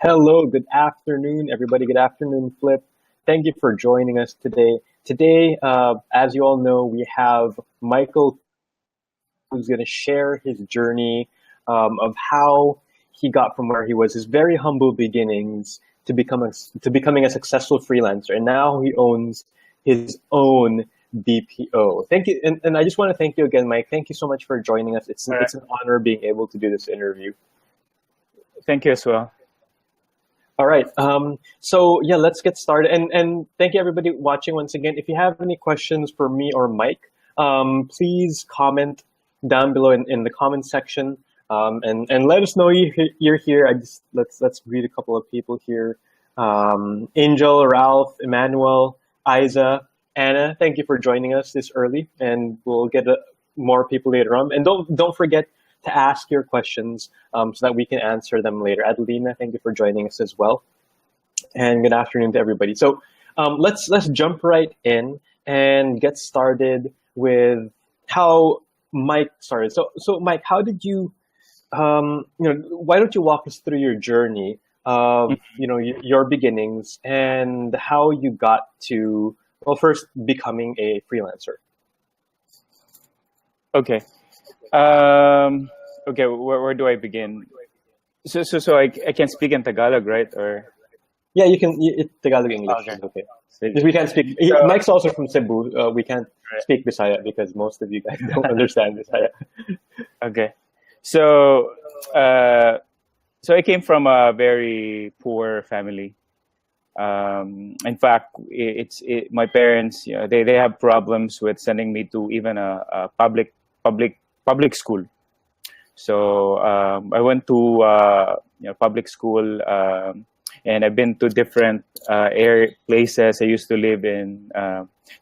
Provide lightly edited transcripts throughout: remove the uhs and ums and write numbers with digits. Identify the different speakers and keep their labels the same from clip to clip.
Speaker 1: Hello, good afternoon, everybody. Good afternoon, Flip. Thank you for joining us today. Today, as you all know, we have Michael who's going to share his journey of how he got from where he was, his very humble beginnings, to becoming a successful freelancer, and now he owns his own BPO. Thank you, and I just want to thank you again, Mike. Thank you so much for joining us.
Speaker 2: All right.
Speaker 1: It's an honor being able to do this interview.
Speaker 2: Thank you as well.
Speaker 1: All right. So yeah, let's get started. And thank you everybody watching once again. If you have any questions for me or Mike, please comment down below in the comment section. And let us know you're here. Let's greet a couple of people here. Angel, Ralph, Emmanuel, Isa, Anna. Thank you for joining us this early, and we'll get more people later on. And don't forget to ask your questions so that we can answer them later. Adelina, thank you for joining us as well. And good afternoon to everybody. So let's jump right in and get started with how Mike started. So Mike, how did you, why don't you walk us through your journey of, your beginnings and how you got to, well, first becoming a freelancer.
Speaker 2: Okay. Okay. Where do I begin? So I can speak in Tagalog, right? Or
Speaker 1: Yeah, you can. Tagalog English
Speaker 2: okay.
Speaker 1: is okay. We can't speak. Mike's also from Cebu. We can't speak Bisaya because most of you guys don't understand Bisaya.
Speaker 2: Okay. So so I came from a very poor family. In fact, my parents, they have problems with sending me to even a public school. So I went to public school, and I've been to different places. I used to live in.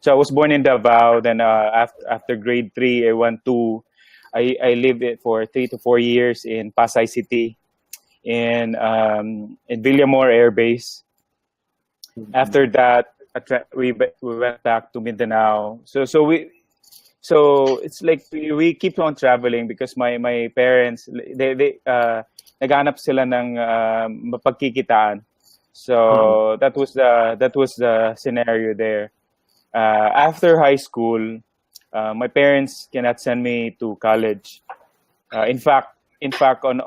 Speaker 2: So I was born in Davao. Then after grade 3, I lived it for 3 to 4 years in Pasay City, in Villamor Air Base. After that, we went back to Mindanao. So it's like we keep on traveling because my parents they naghanap sila ng mapagkikitaan. So that was the scenario there. After high school, my parents cannot send me to college. In fact, on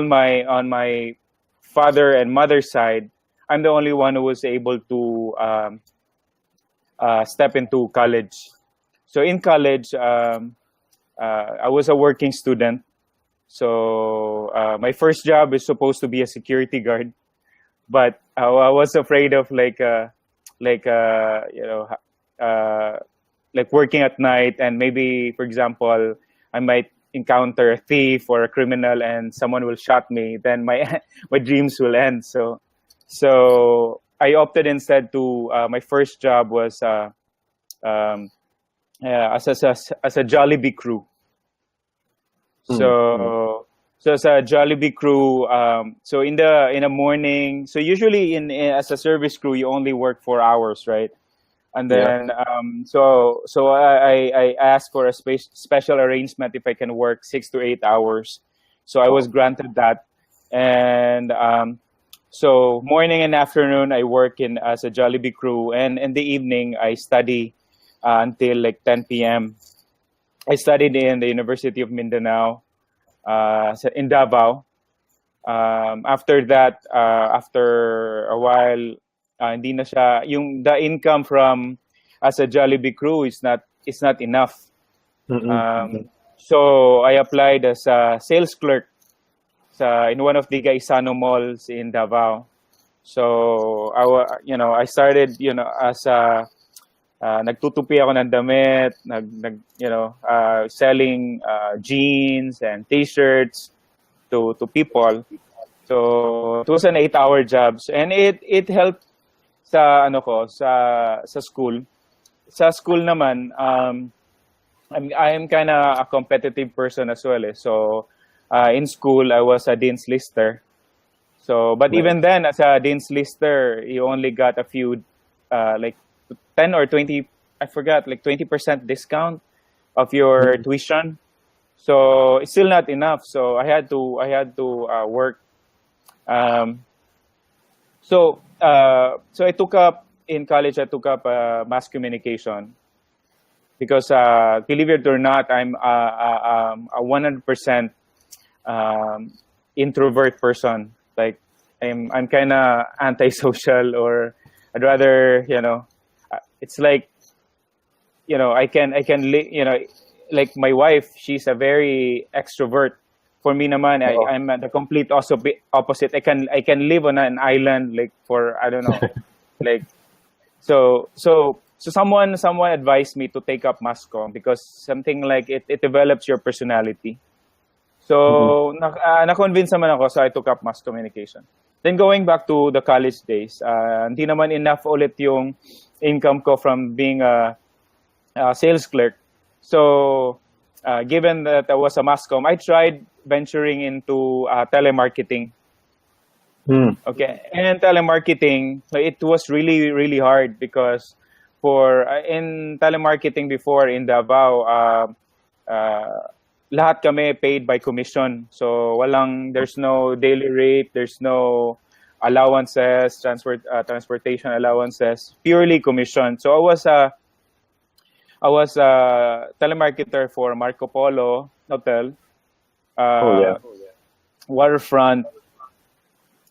Speaker 2: my father and mother's side, I'm the only one who was able to step into college. So in college, I was a working student. So my first job is supposed to be a security guard, but I was afraid of like working at night, and maybe, for example, I might encounter a thief or a criminal and someone will shot me. Then my my dreams will end. So I opted instead to my first job was um, as a Jollibee crew. So as a Jollibee crew, so in the morning, so usually as a service crew, you only work 4 hours, right? And
Speaker 1: Yeah.
Speaker 2: then I asked for a special arrangement if I can work 6 to 8 hours. So I was granted that, and so morning and afternoon I work in as a Jollibee crew, and in the evening I study until like 10 p.m. I studied in the University of Mindanao, in Davao. After that, after a while, hindi na siya, the income from as a Jollibee crew is not enough. So I applied as a sales clerk in one of the Gaisano malls in Davao. So I started as a nagtutupi ako ng damit, selling jeans and t-shirts to people. So it was an 8-hour job, and it helped sa school. Sa school naman, I'm kind of a competitive person as well. So in school I was a dean's lister. So but even then, as a dean's lister, you only got a few like 10 or 20, I forgot, like 20% discount of your tuition. So it's still not enough. So I had to work. So I took up in college. I took up mass communication because believe it or not, I'm a 100% um, introvert person. Like I'm kind of antisocial, or I'd rather it's like like my wife, she's a very extrovert. For me naman,
Speaker 1: Oh.
Speaker 2: I'm the complete opposite. I can live on an island like for I don't know, like so someone advised me to take up mass comm because something like it develops your personality.
Speaker 1: Mhm.
Speaker 2: So na-convince naman ako, so I took up mass communication. Then going back to the college days, hindi naman enough ulit yung income ko from being a sales clerk. So, given that I was a mass comm, I tried venturing into telemarketing.
Speaker 1: Mm.
Speaker 2: Okay, and telemarketing, so it was really really hard because for in telemarketing before in Davao, uh, lahat kami paid by commission. So there's no daily rate, there's no allowances, transportation allowances, purely commission. So I was a telemarketer for Marco Polo Hotel,
Speaker 1: Oh yeah.
Speaker 2: uh, Waterfront,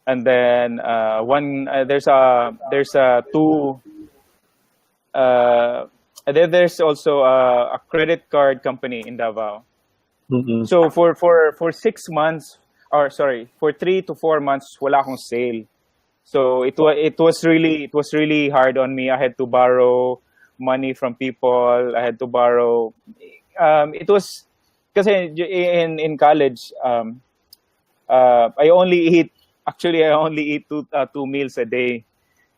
Speaker 2: and then there's a two and then there's also a credit card company in Davao.
Speaker 1: Mm-mm.
Speaker 2: So for 6 months, or sorry, for 3 to 4 months, wala akong sale. So it was really hard on me. I had to borrow money from people. I had to borrow. It was because in college, I only eat two meals a day.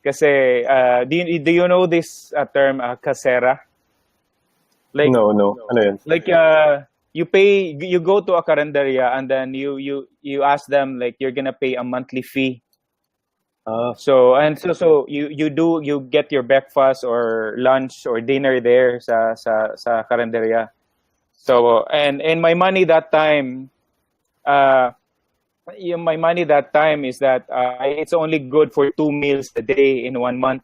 Speaker 2: Kasi do you know this term, kasera? Like
Speaker 1: No. Ano yun?
Speaker 2: like you go to a carinderia and then you ask them like you're gonna pay a monthly fee.
Speaker 1: Ah.
Speaker 2: So you get your breakfast or lunch or dinner there sa carinderia. So and my money that time, uh my money that time is that it's only good for 2 meals a day in 1 month.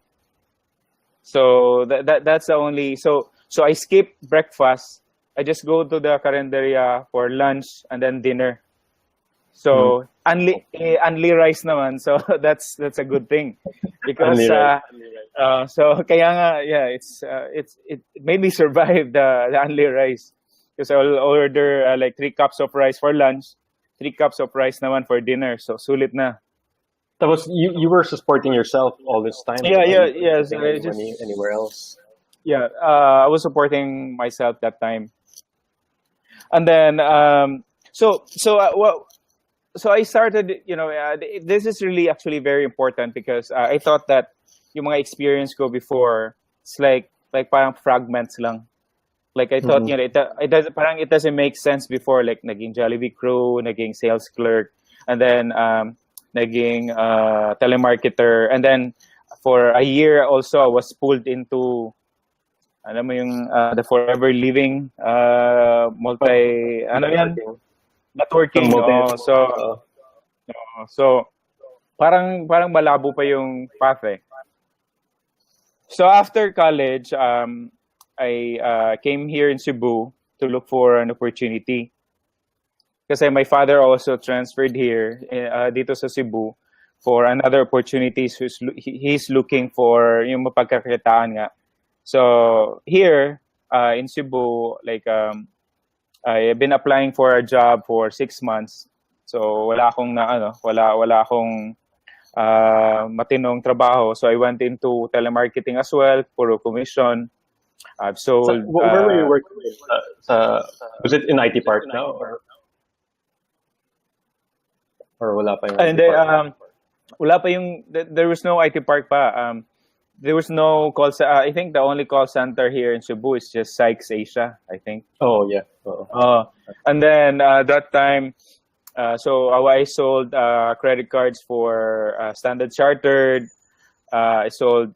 Speaker 2: So that's the only. So I skip breakfast. I just go to the carinderia for lunch and then dinner.
Speaker 1: Mm.
Speaker 2: So only rice naman. So that's a good thing because
Speaker 1: Only right.
Speaker 2: so kaya nga, yeah, it made me survive the only rice because I'll order like 3 cups of rice for lunch, 3 cups of rice naman for dinner. So sulit na.
Speaker 1: That was you were supporting yourself all this time.
Speaker 2: Yeah,
Speaker 1: Diba?
Speaker 2: yeah,
Speaker 1: You weren't
Speaker 2: yeah. So
Speaker 1: getting
Speaker 2: I
Speaker 1: any money anywhere else.
Speaker 2: yeah, I was supporting myself that time, and then so I started. This is really actually very important because I thought that yung mga experience ko before, it's like parang fragments lang. Like I thought,
Speaker 1: Mm-mm.
Speaker 2: it doesn't make sense before. Like naging Jollibee crew, naging sales clerk, and then naging telemarketer, and then for a year also I was pulled into alam mo yung the forever living multi ano yan, networking.
Speaker 1: Multi.
Speaker 2: Oh, so parang malabo pa yung path eh. So after college, I came here in Cebu to look for an opportunity. Kasi my father also transferred here dito sa Cebu for another opportunities. He's looking for yung mapagkakitaan nga. So here in Cebu, like I've been applying for a job for 6 months. So wala akong matinong trabaho. So I went into telemarketing as well, puro commission. I've
Speaker 1: So,
Speaker 2: sold.
Speaker 1: where were you working? Was it in IT Park now, or wala pa yung
Speaker 2: And
Speaker 1: IT Park?
Speaker 2: wala pa yung there was no IT Park pa. There was no call. I think the only call center here in Cebu is just Sykes Asia, I think.
Speaker 1: Oh yeah.
Speaker 2: And then that time, so I sold credit cards for Standard Chartered. I sold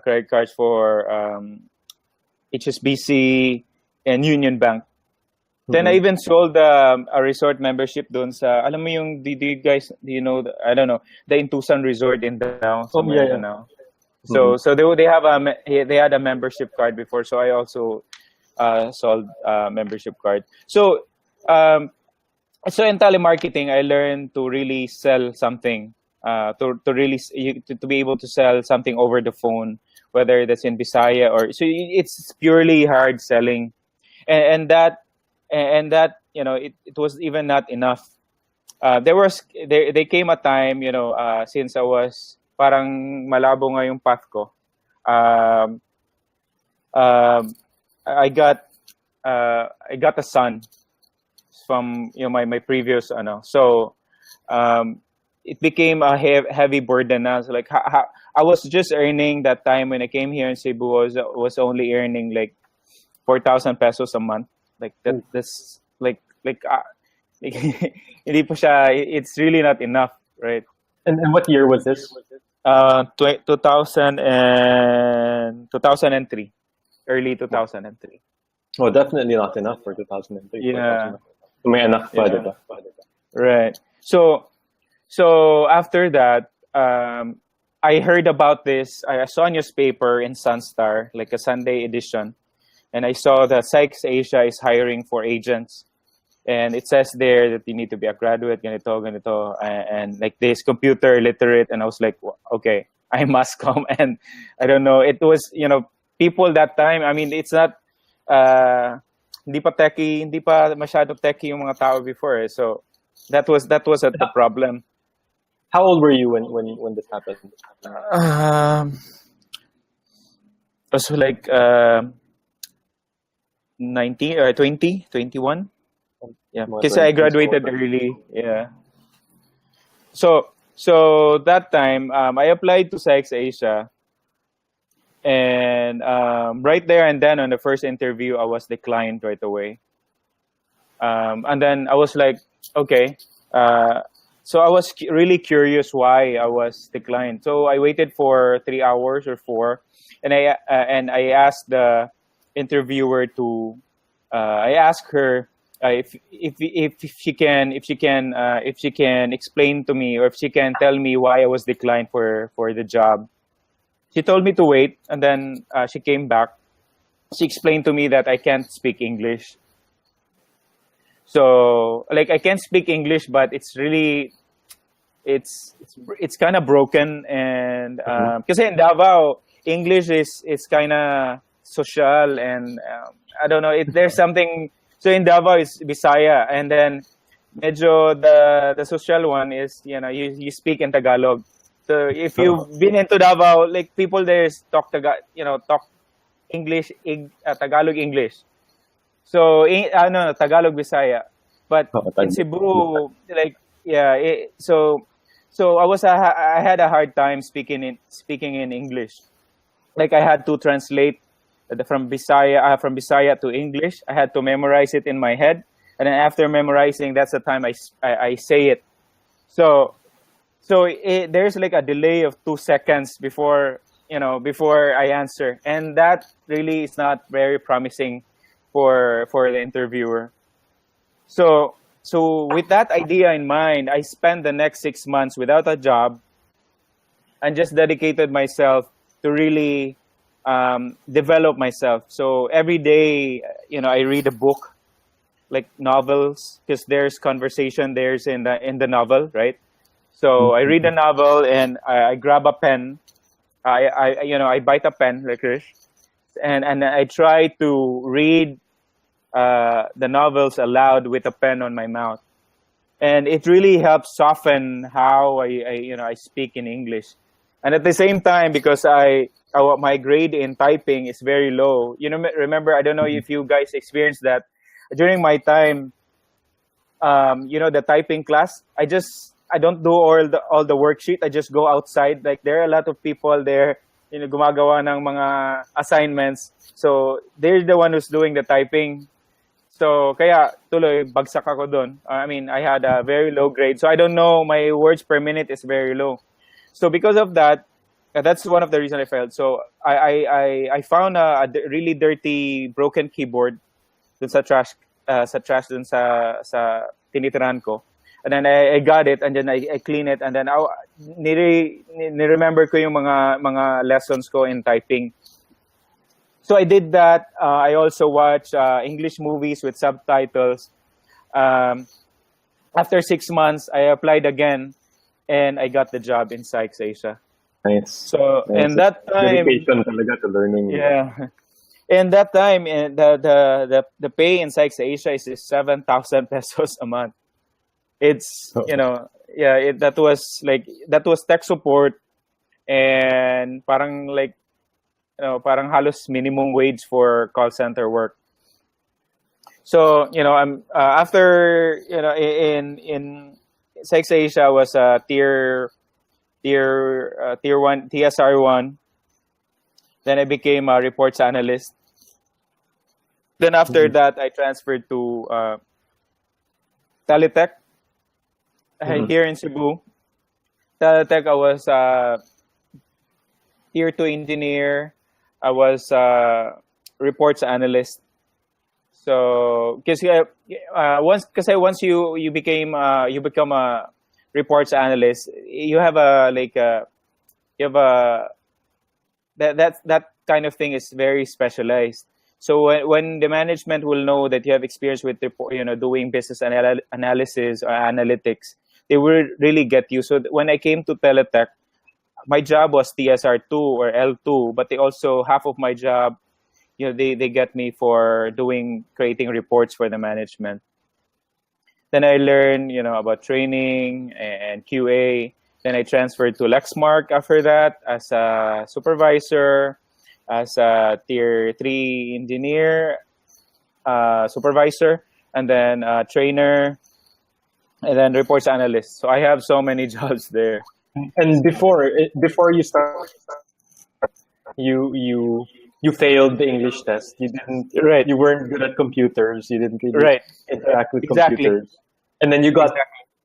Speaker 2: credit cards for HSBC and Union Bank. Then I
Speaker 1: Mm-hmm.
Speaker 2: even sold a resort membership doon sa, alam mo yung, do you guys, do you know, I don't know, the Intusan Resort in Danao,
Speaker 1: Oh
Speaker 2: somewhere
Speaker 1: yeah,
Speaker 2: in
Speaker 1: yeah.
Speaker 2: Danao.
Speaker 1: Mm-hmm.
Speaker 2: So they have they had a membership card before, so I also sold membership card. Um, so in telemarketing, I learned to really sell something, to really to be able to sell something over the phone, whether that's in Bisaya or so. It's purely hard selling, and that it was even not enough. There came a time, since I was parang malabo nga yung path ko. Um, um, I got I got a son from my previous so um, it became a heavy burden. I was like, I was just earning that time when I came here in Cebu, was only earning like 4,000 pesos a month. Like that.
Speaker 1: Ooh.
Speaker 2: That's hindi po siya. It's really not enough, right?
Speaker 1: And what year was this?
Speaker 2: 2000 and 2003, early 2003.
Speaker 1: Oh, definitely not enough for 2003.
Speaker 2: Yeah,
Speaker 1: 4,000. May anak pa,
Speaker 2: yeah,
Speaker 1: diba?
Speaker 2: right. So after that, I heard about this. I saw a newspaper in Sunstar, like a Sunday edition, and I saw that Sykes Asia is hiring for agents, and it says there that you need to be a graduate, ganito, ganito, and like this, computer literate. And I was like, okay, I must come. And I don't know, it was, people that time, I mean, it's not, hindi pa techie, hindi pa masyado techie yung mga tao before. So that was the problem.
Speaker 1: How old were you when this happened?
Speaker 2: It was like 19 or 20, 21. Yeah,
Speaker 1: Mga
Speaker 2: because I
Speaker 1: 20s,
Speaker 2: graduated early. Yeah. So that time, I applied to Sykes Asia, and right there and then on the first interview, I was declined right away. And then I was like, okay. So I was really curious why I was declined. So I waited for 3 hours or 4, and I asked the interviewer to. I asked her if she can explain to me, or if she can tell me why I was declined for the job. She told me to wait, and then she came back. She explained to me that I can't speak English. So like I can speak English, but it's really it's kind of broken, and because in Davao English is kind of social, and I don't know, there's something. So in Davao is Bisaya, and then medyo the social one is you speak in Tagalog. So if you've been into Davao, like people there talk talk English, Tagalog English. So Tagalog Bisaya, but in Cebu, like so I had a hard time speaking in English. Like I had to translate from Bisaya to English. I had to memorize it in my head, and then after memorizing, that's the time I say it. So there's like a delay of 2 seconds before I answer, and that really is not very promising for the interviewer. So with that idea in mind, I spent the next 6 months without a job, and just dedicated myself to really develop myself. So every day, I read a book, like novels, because there's conversation there's in the novel, right? So I read a novel, and I grab a pen. I bite a pen, like this, and I try to read the novels aloud with a pen on my mouth, and it really helps soften how I speak in English. And at the same time, because my grade in typing is very low. Remember, I don't know if you guys experienced that during my time. The typing class, I don't do all the worksheet. I just go outside. Like there are a lot of people there, gumagawa ng mga assignments. So they're the one who's doing the typing. So kaya tuloy bagsak ako doon. I mean, I had a very low grade. So I don't know, my words per minute is very low. So because of that, that's one of the reasons I failed. So I found a really dirty, broken keyboard dun sa trash sa trash dun sa tinitirahan ko. And then I got it, and then I clean it, and then ni-remember ko yung mga lessons ko in typing. So I did that. I also watched English movies with subtitles. After 6 months, I applied again, and I got the job in Sykes Asia.
Speaker 1: Nice.
Speaker 2: So
Speaker 1: nice.
Speaker 2: and that time,
Speaker 1: dedication talaga to learning.
Speaker 2: yeah. And that time, the pay in Sykes Asia is 7,000 pesos a month. It's that was tech support, and parang parang halos minimum wage for call center work. So I'm after in Sykes Asia was a tier 1 TSR1. Then I became a reports analyst. Then after that, I transferred to Teletech here in Cebu. Teletech, I was tier 2 engineer. I was reports analyst. So once you become a reports analyst, you have that kind of thing is very specialized. So when the management will know that you have experience with doing business analysis or analytics, they will really get you. So when I came to Teletech, my job was TSR2 or L2, but they also half of my job, they get me for creating reports for the management. Then I learned about training and QA. Then I transferred to Lexmark after that as a supervisor, as a tier 3 engineer, supervisor, and then trainer, and then reports analyst. So I have so many jobs there.
Speaker 1: And before you start, you failed the English test. You didn't.
Speaker 2: Right.
Speaker 1: You weren't good at computers. You didn't really interact with computers. And then you got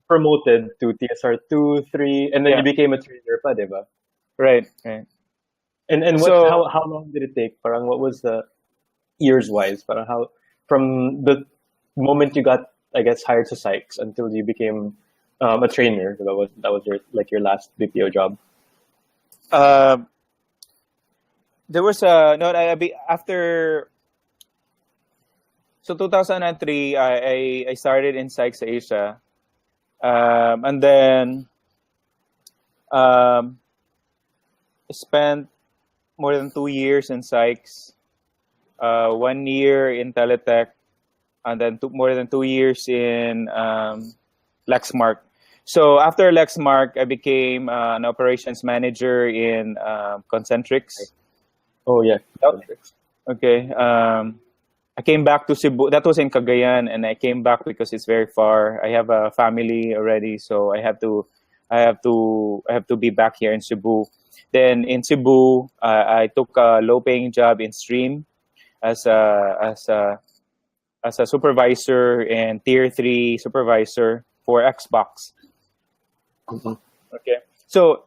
Speaker 1: promoted to TSR2, 3, and then you became a trainer pa, diba?
Speaker 2: Right.
Speaker 1: And how long did it take? Parang what was the years wise? Parang how from the moment you got, I guess, hired to Sykes until you became a trainer. That was your last BPO job.
Speaker 2: There was after. So 2003, I started in Sykes Asia, and then spent more than 2 years in Sykes, 1 year in Teletech, and then more than 2 years in Lexmark. So after Lexmark, I became an operations manager in Concentrix.
Speaker 1: Oh yeah.
Speaker 2: Okay. I came back to Cebu. That was in Cagayan, and I came back because it's very far. I have a family already, so I have to be back here in Cebu. Then in Cebu, I took a low-paying job in Stream as a supervisor and tier 3 supervisor for Xbox. Okay, so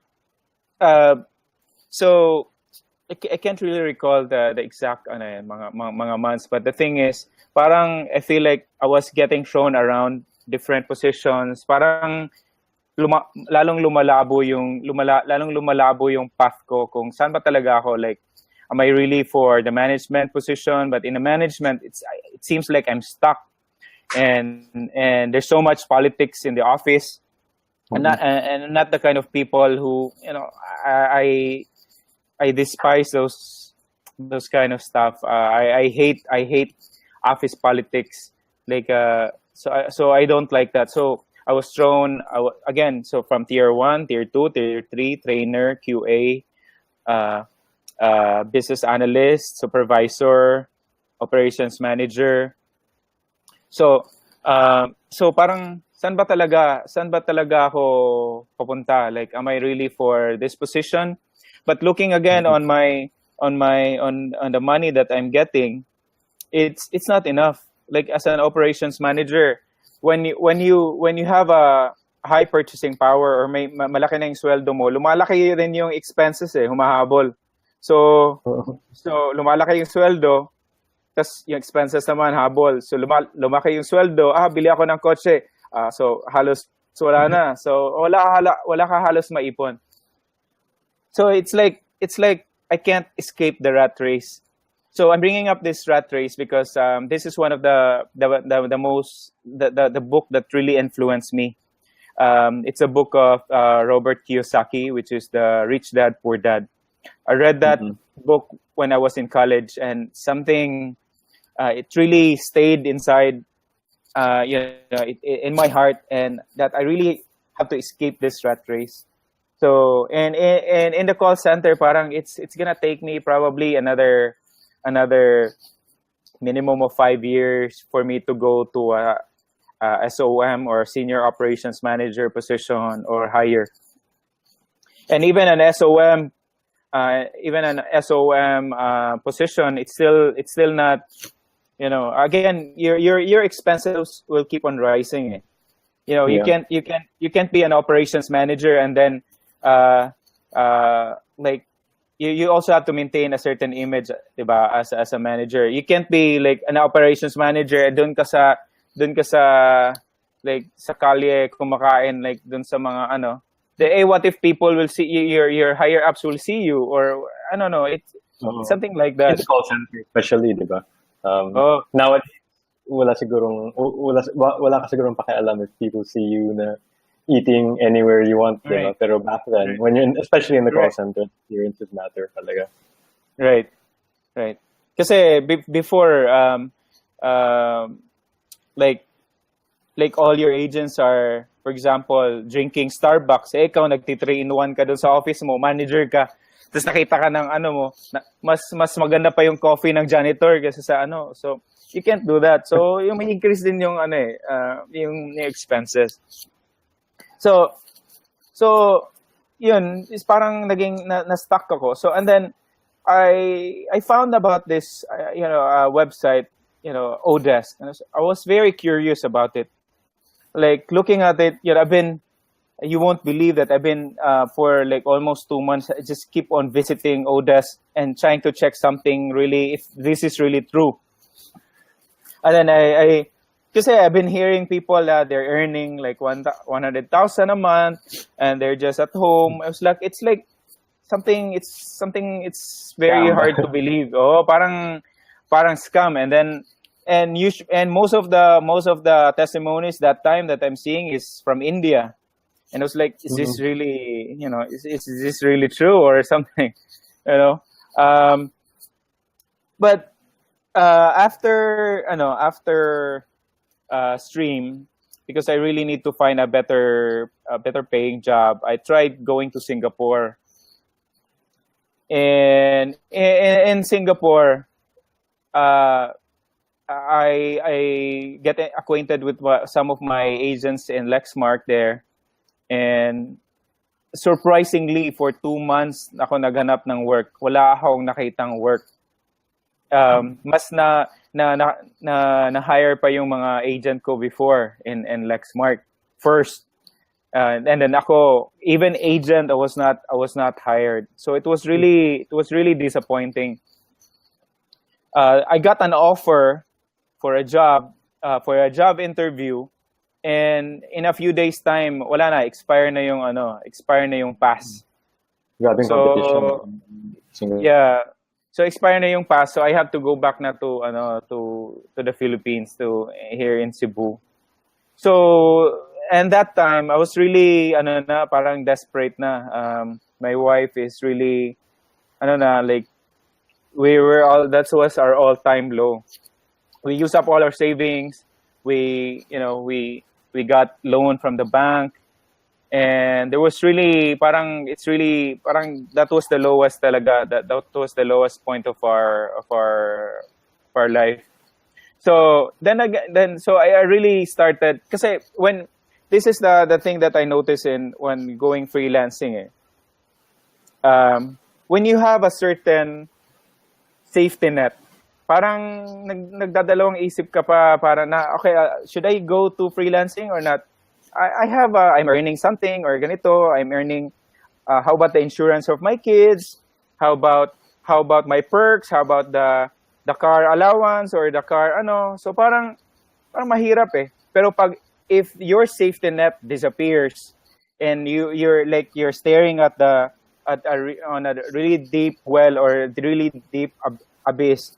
Speaker 2: I can't really recall the exact mga months, but the thing is, parang I feel like I was getting thrown around different positions. Parang lalong lumalabo yung path ko kung saan ba talaga ako. Like, am I really for the management position? But in the management, it seems like I'm stuck, and there's so much politics in the office, and not the kind of people who I despise those kind of stuff. I hate office politics. Like so I don't like that. So I was thrown again. So from tier 1, tier 2, tier 3, trainer, QA, business analyst, supervisor, operations manager. So parang saan ba talaga ako papunta? Like, am I really for this position? But looking again on the money that I'm getting, it's not enough. Like, as an operations manager, when you have a high purchasing power or may malaki na yung sweldo mo, lumalaki rin yung expenses humahabol. So lumalaki yung sweldo, tas yung expenses naman habol. So lumaki yung sweldo, bili ako ng kotse. So halos wala na. So wala ka halos maipon. So it's like I can't escape the rat race. So I'm bringing up this rat race because this is one of the book that really influenced me. It's a book of Robert Kiyosaki, which is the Rich Dad Poor Dad. I read that book when I was in college, and something it really stayed inside, in my heart, and that I really have to escape this rat race. So, and in the call center, parang it's gonna take me probably another minimum of 5 years for me to go to a SOM or senior operations manager position or higher. And even an SOM position, it's still not, again, your expenses will keep on rising. You can't be an operations manager and then like you also have to maintain a certain image, diba, as a manager. You can't be like an operations manager dun ka sa like sa kalye kumakain like dun sa mga what if people will see you, your higher ups will see you, or I don't know, it's something like that.
Speaker 1: It's call center especially, diba? Nowadays wala ka sigurong pakialam if people see you na eating anywhere you want, right. Pero back then, when you're especially in the call center, experiences matter talaga.
Speaker 2: Right. Kasi before, like all your agents are, for example, drinking Starbucks. Ikaw nagti 3-in-1 ka doon sa office mo, manager ka. Tapos nakita ka ng mas maganda pa yung coffee ng janitor kasi sa So you can't do that. So yung may increase din yung yung expenses. So yun is parang naging na-stuck ako. So and then I found about this website, Odesk. And I was very curious about it. Like looking at it, you won't believe that I've been for like almost 2 months. I just keep on visiting Odesk and trying to check something really, if this is really true. And then because I've been hearing people that they're earning like 100,000 a month and they're just at home. I was like, it's very hard to believe. Parang scam. And most of the testimonies that time that I'm seeing is from India. And I was like, is this really, is this really true or something, but after stream, because I really need to find a better paying job, I tried going to Singapore. And in Singapore, I get acquainted with some of my agents in Lexmark there, and surprisingly, for 2 months ako naghanap ng work. Wala akong nakitang work. Mas na hire pa yung mga agent ko before in Lexmark first, and then ako, even agent, I was not hired. So it was really disappointing. I got an offer for a job interview, and in a few days time wala na, expire na yung pass.
Speaker 1: Grabbing competition.
Speaker 2: Yeah. So expire na yung pass, so I have to go back na to the Philippines, to here in Cebu. So and that time I was really parang desperate na. My wife is really like we were all, that was our all-time low. We used up all our savings. We got loan from the bank. And there was really that was the lowest talaga. That was the lowest point of our life. So then I really started, kasi when this is the thing that I noticed when going freelancing. When you have a certain safety net, parang nagdadalawang isip ka pa para na okay, should I go to freelancing or not? I'm earning something or ganito, I'm earning, how about the insurance of my kids? How about my perks? How about the the car allowance or the car ano. So parang mahirap eh. Pero if your safety net disappears and you're staring at on a really deep well or really deep abyss,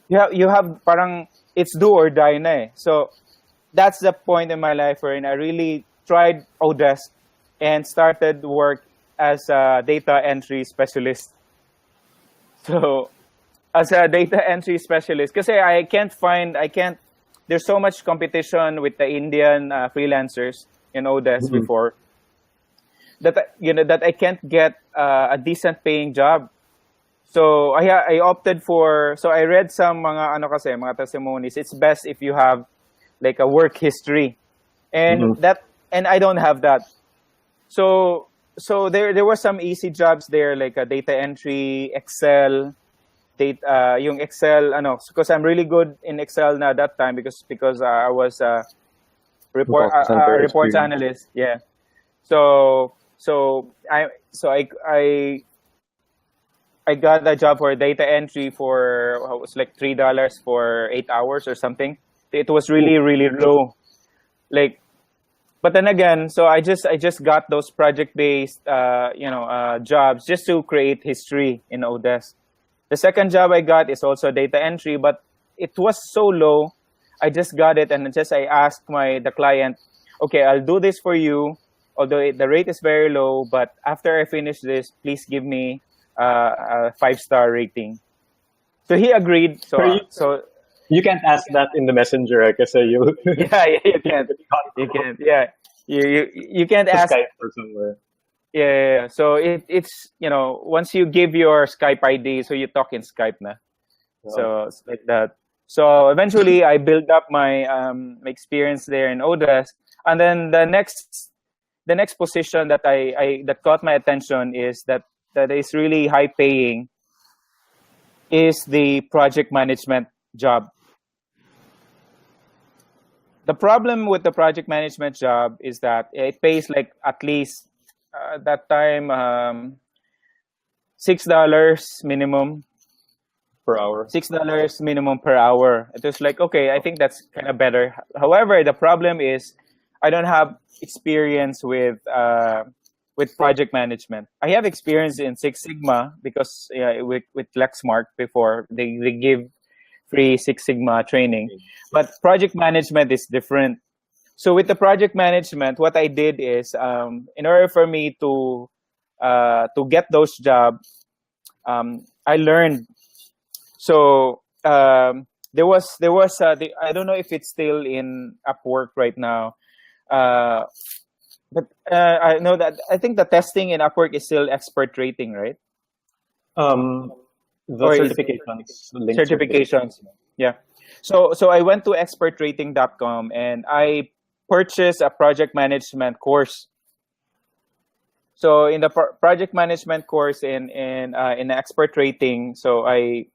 Speaker 2: you have parang it's do or die na eh. So that's the point in my life wherein I really tried Odesk and started work as a data entry specialist. So as a data entry specialist, kasi I can't, there's so much competition with the Indian freelancers in Odesk before that, that I can't get a decent paying job. So I opted for, so I read some mga testimonies. It's best if you have like a work history, and and I don't have that. So there were some easy jobs there, like a data entry, Excel, yung Excel because I'm really good in Excel na that time because I was a reports analyst. Yeah. So I got a job for data entry for it was like $3 for 8 hours or something. It was really low, like. But then again, so I just got those project based jobs just to create history in Odesk. The second job I got is also data entry, but it was so low. I just got it and I asked the client, okay, I'll do this for you, although the rate is very low, but after I finish this, please give me a 5-star rating. So he agreed. So
Speaker 1: you can't ask that in the messenger, because you.
Speaker 2: Yeah, you can't. You can't. Yeah, you can't ask.
Speaker 1: Skype or somewhere.
Speaker 2: Yeah. So it's once you give your Skype ID, so you talk in Skype na.
Speaker 1: Oh.
Speaker 2: So it's like that. So eventually, I built up my experience there in Odesk, and then the next position that that caught my attention is that is really high paying is the project management job. The problem with the project management job is that it pays like at least that time $6 minimum
Speaker 1: per hour.
Speaker 2: $6 minimum per hour. It was like, okay, I think that's kind of better. However, the problem is I don't have experience with project management. I have experience in Six Sigma because with Lexmark before they give free Six Sigma training, but project management is different. So with the project management, what I did is in order for me to get those jobs, I learned. So there was I don't know if it's still in Upwork right now, but I know that I think the testing in Upwork is still expert rating, right?
Speaker 1: The
Speaker 2: certifications. Yeah. So I went to expertrating.com and I purchased a project management course. So in the project management course in expert rating, so I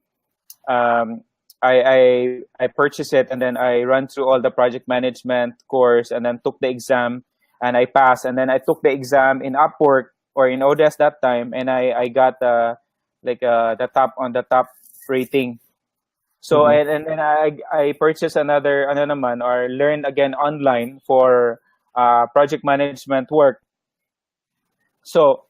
Speaker 2: purchased it and then I ran through all the project management course and then took the exam and I passed, and then I took the exam in Upwork or in Odesk that time, and I got the top rating. So and then I purchased another naman or learned again online for project management work. So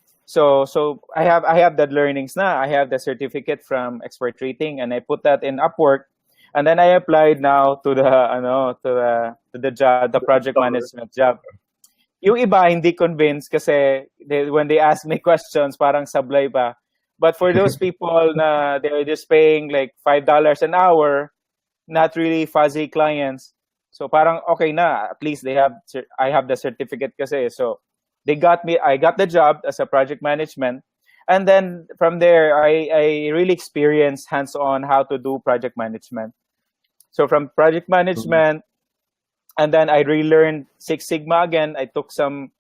Speaker 2: I have the learnings na. I have the certificate from expert rating and I put that in Upwork, and then I applied now to the job, the project management job. Yung iba hindi convinced kasi when they ask me questions parang sablay pa. But for those people na they're just paying like $5 an hour, not really fuzzy clients. So parang okay na, at least I have the certificate kasi. So I got the job as a project management. And then from there, I really experienced hands-on how to do project management. So from project management, and then I relearned Six Sigma again. I took some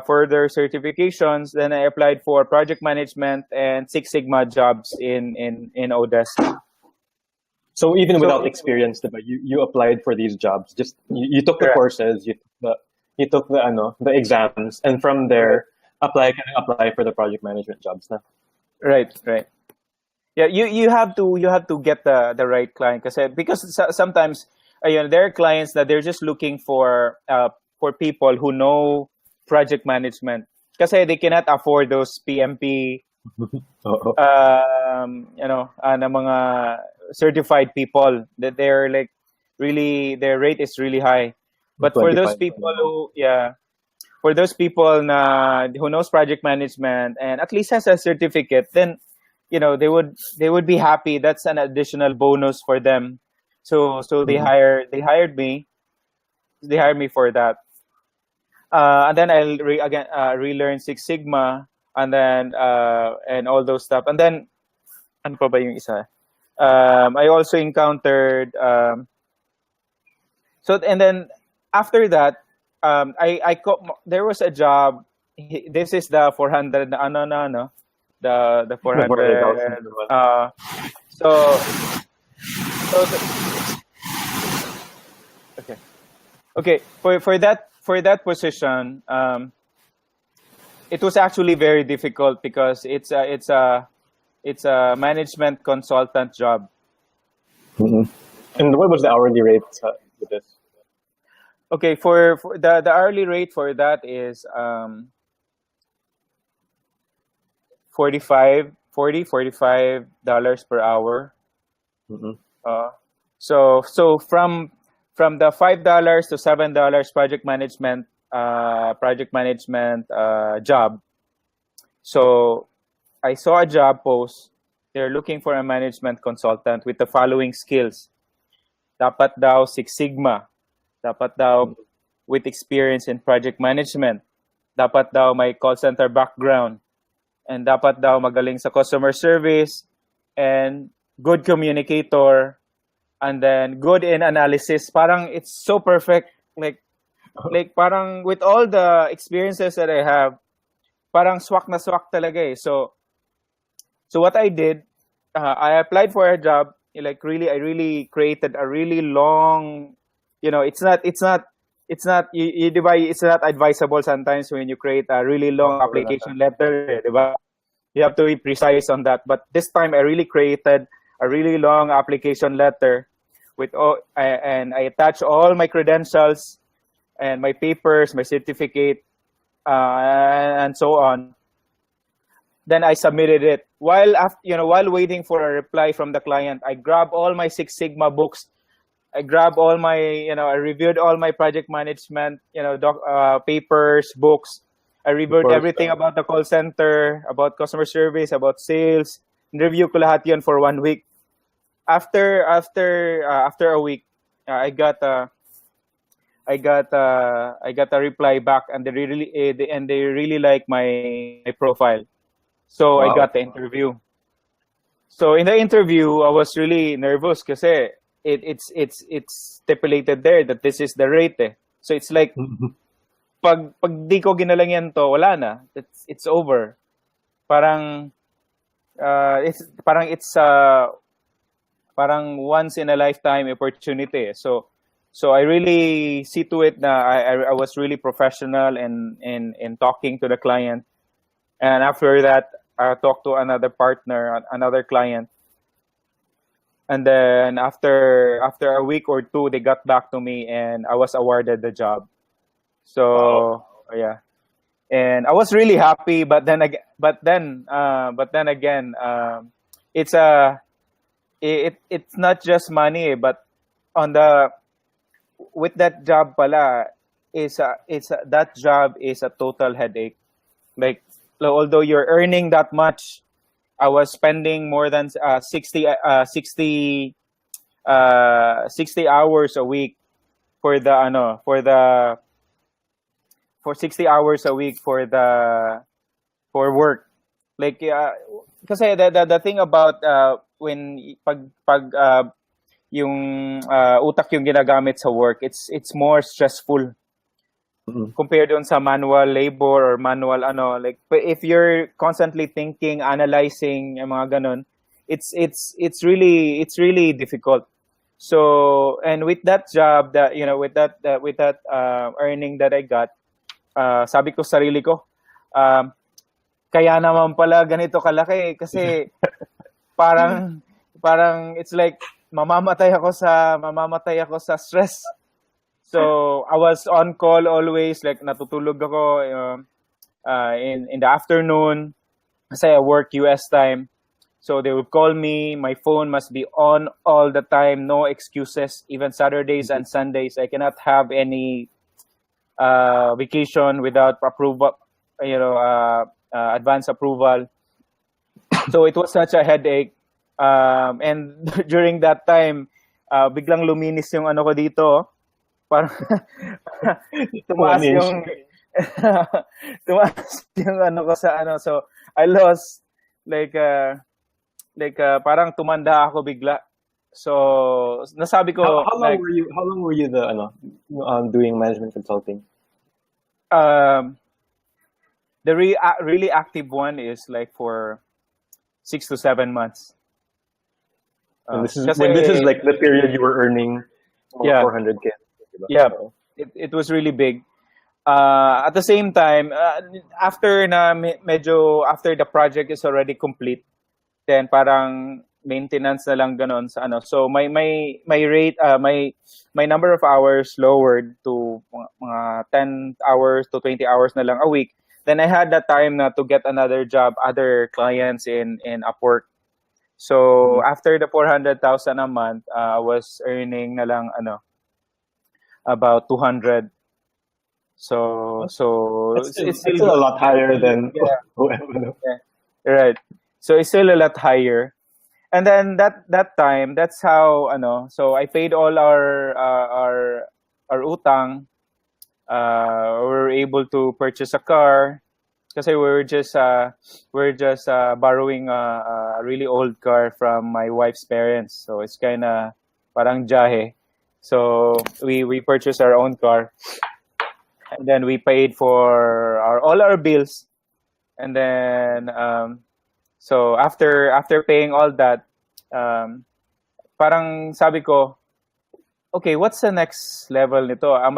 Speaker 2: further certifications. Then I applied for project management and Six Sigma jobs in Odesk.
Speaker 1: So even without experience, you applied for these jobs. Just you took the courses, you took the exams, and from there apply for the project management jobs. Na?
Speaker 2: Right. Yeah, you have to get the right client because sometimes there are clients that they're just looking for people who know project management kasi they cannot afford those PMP
Speaker 1: Oo.
Speaker 2: na mga certified people that they're like really their rate is really high. But for those
Speaker 1: 25.
Speaker 2: people for those people who knows project management and at least has a certificate, then they would be happy. That's an additional bonus for them. So
Speaker 1: Mhm.
Speaker 2: they hired me. They hired me for that. And then I'll relearn Six Sigma and all those stuff. And then ano pa ba yung isa? I also encountered and then after that there was a job. This is the 400 na the 400
Speaker 1: 400,000 naman.
Speaker 2: so so okay for that position it was actually very difficult because it's a management consultant job.
Speaker 1: Mhm. And what was the hourly rate with this?
Speaker 2: Okay, for the hourly rate for that is 45 per hour.
Speaker 1: Mhm.
Speaker 2: So from the $5 to $7 project management job. So I saw a job post. They're looking for a management consultant with the following skills. Dapat daw Six Sigma. Dapat daw with experience in project management. Dapat daw may call center background. And dapat daw magaling sa customer service and good communicator and then good in analysis. Parang it's so perfect. Like parang with all the experiences that I have, parang swak na swak talaga eh. So what I did, I applied for a job. I really created a really long. It's not it's not advisable sometimes when you create a really long application letter, diba? You have to be precise on that. But this time I really created a really long application letter with and I attached all my credentials and my papers, my certificate, and so on. Then I submitted it. While waiting for a reply from the client, I grabbed all my Six Sigma books. I grabbed all my, I reviewed all my project management, papers, books. I reviewed everything about the call center, about customer service, about sales. Review ko lahat yun for 1 week. After a week, I got a reply back, and they really like my profile. So
Speaker 1: Wow.
Speaker 2: I got the interview. So in the interview, I was really nervous kasi it's stipulated there that this is the rate eh. So it's like pag di ko ginalang yan to, wala na. It's over. Parang it's parang once in a lifetime opportunity. So I really see to it na I was really professional in talking to the client. And after that, I talked to another partner, another client. And then after a week or two, they got back to me and I was awarded the job. So yeah, and I was really happy. But then again, it's it's not just money, but with that job pala that job is a total headache. Like although you're earning that much, I was spending more than 60 hours a week for 60 hours a week for work. Like kasi the thing about when pag yung utak yung ginagamit sa work, it's more stressful compared on sa manual labor or manual like if you're constantly thinking, analyzing yung mga ganun, it's really difficult. So and with that job that with that earning that I got, sabi ko sa sarili ko, kaya naman pala ganito kalaki kasi parang it's like mamamatay ako sa stress. So I was on call always, like natutulog ako in the afternoon kasi I work US time. So they would call me, my phone must be on all the time, no excuses, even Saturdays and Sundays. I cannot have any vacation without approval, advance approval. So it was such a headache. And during that time, biglang luminis yung ano ko dito. Parang tumaas yung tumaas yung ano ko sa ano. So I lost like parang tumanda ako bigla. So nasabi ko
Speaker 1: how long were you doing management consulting?
Speaker 2: The really active one is like for 6 to 7 months.
Speaker 1: And this is like the period you were earning 400k.
Speaker 2: Yeah, it was really big. At the same time, after the project is already complete, then parang maintenance na lang ganon sa ano. So my rate, my number of hours lowered to mga 10 hours to 20 hours na lang a week. Then I had that time na to get another job, other clients in Upwork. So after the 400,000 a month, I was earning na lang about 200. So
Speaker 1: it's still a lot higher than
Speaker 2: right. So it's still a lot higher. And then that time, that's how so I paid all our utang. We were able to purchase a car kasi we're just borrowing a really old car from my wife's parents. So it's kind of parang jahe. So we purchased our own car, and then we paid for all our bills, and then so after paying all that, parang sabi ko, okay, what's the next level nito? Am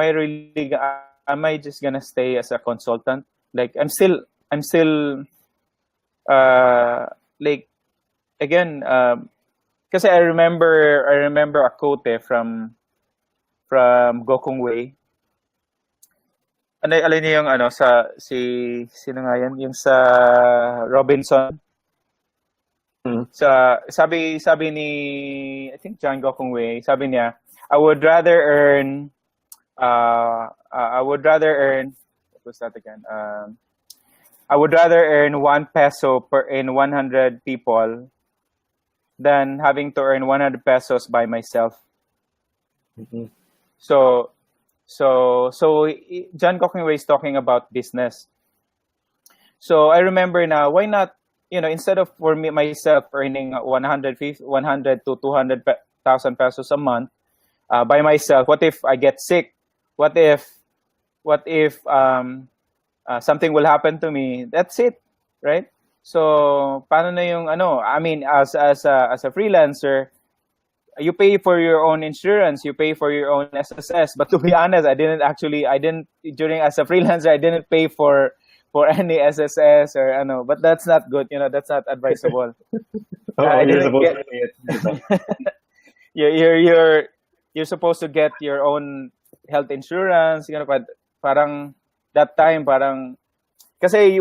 Speaker 2: I just gonna stay as a consultant? Like I'm still like again kasi I remember a quote from Gokong Wei. Alin niyo yung sino nga yan? Yung sa Robinson. Sa sabi ni I think John Gokong Wei, sabi niya, I would rather earn what was that again? I would rather earn 1 peso in 100 people than having to earn 100 pesos by myself.
Speaker 1: Mm-hmm.
Speaker 2: So John Gokong Wei is talking about business. So I remember now, why not, instead of myself earning 100 to 200,000 pesos a month by myself, what if I get sick? What if something will happen to me? That's it, right? So paano na yung I mean, as a freelancer, you pay for your own insurance, you pay for your own SSS. But to be honest, I didn't during as a freelancer, I didn't pay for any SSS or but that's not good. That's not advisable.
Speaker 1: You're supposed to pay
Speaker 2: it. You're supposed to get your own health insurance. But parang that time parang kasi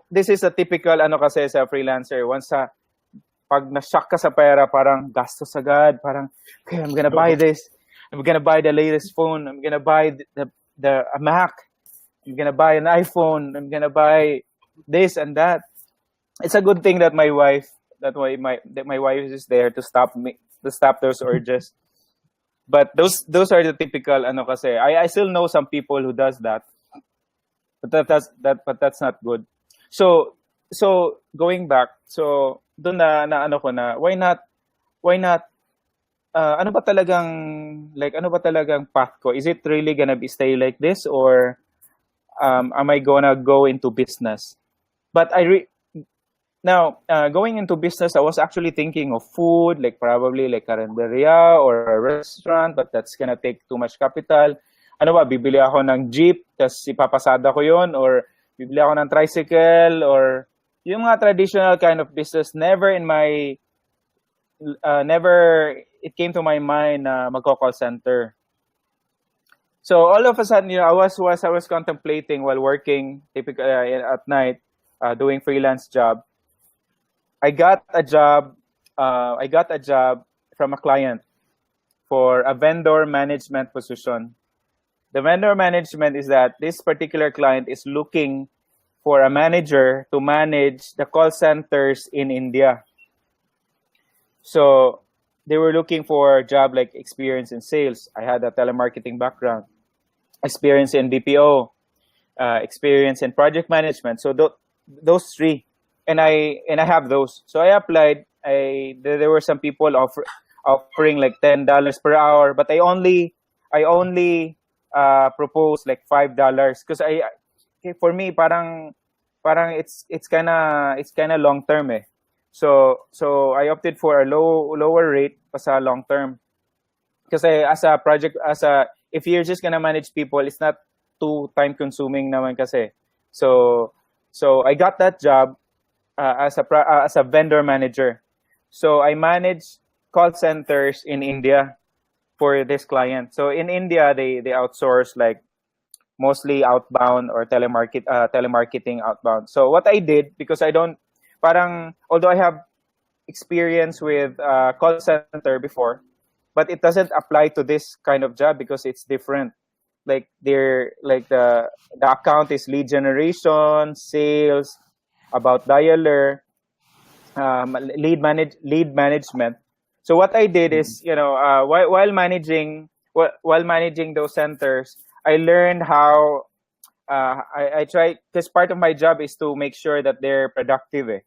Speaker 2: this is a typical kasi sa freelancer, once pag na-shock ka sa pera, parang gastos agad, parang okay, I'm gonna buy this, I'm gonna buy the latest phone, I'm gonna buy a Mac, I'm gonna buy an iPhone, I'm gonna buy this and that. It's a good thing that my wife is there to stop those urges. But those are the typical kasi I still know some people who does that. But that's not good. So going back, so doon na why not ano ba talagang path ko? Is it really gonna stay like this, or am I gonna go into business? But now going into business, I was actually thinking of food, like probably like carinderia or a restaurant, but that's gonna take too much capital. Bibili ako ng jeep, tas ipapasada ko yon, or bibili ako ng tricycle, or yung mga traditional kind of business. Never in my never it came to my mind na magko-call center. So all of a sudden, I was contemplating while working typically at night, doing freelance job. I got a job. I got a job from a client for a vendor management position. The vendor management is that this particular client is looking for a manager to manage the call centers in India. So they were looking for a job like experience in sales. I had a telemarketing background, experience in BPO, experience in project management. So those three, and I have those. So I applied. There were some people offering like $10 per hour, but I only proposed like $5 because for me parang it's kind of long term eh. So I opted for a lower rate pa sa long term. Kasi if you're just gonna manage people, it's not too time consuming naman kasi. So I got that job as a vendor manager. So I manage call centers in India for this client. So in India, they outsource like mostly outbound or telemarketing outbound. So what I did, because although I have experience with call center before, but it doesn't apply to this kind of job because it's different. Like the account is lead generation, sales, about dialer, lead management. So what I did is, while managing those centers, I learned how I try, because part of my job is to make sure that they're productive. Eh.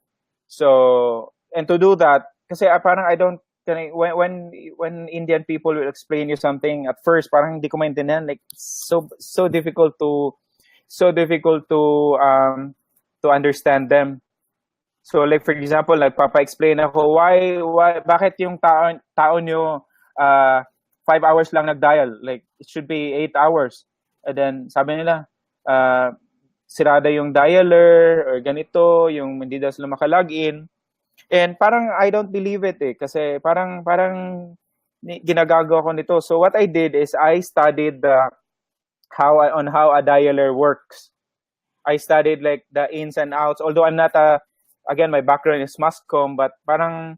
Speaker 2: So, and to do that, kasi parang I don't, when Indian people will explain you something at first, parang hindi ko maintindihan, like so difficult to understand them. So like for example, nagpapa-explain ako bakit yung tao nyo 5 hours lang nag-dial, like it should be 8 hours. And then sabi nila sirada yung dialer or ganito, yung hindi daw sila makalogin. And parang I don't believe it eh kasi parang ginagago ako nito. So what I did is I studied how a dialer works. I studied like the ins and outs, although I'm not again, my background is mass comm, but parang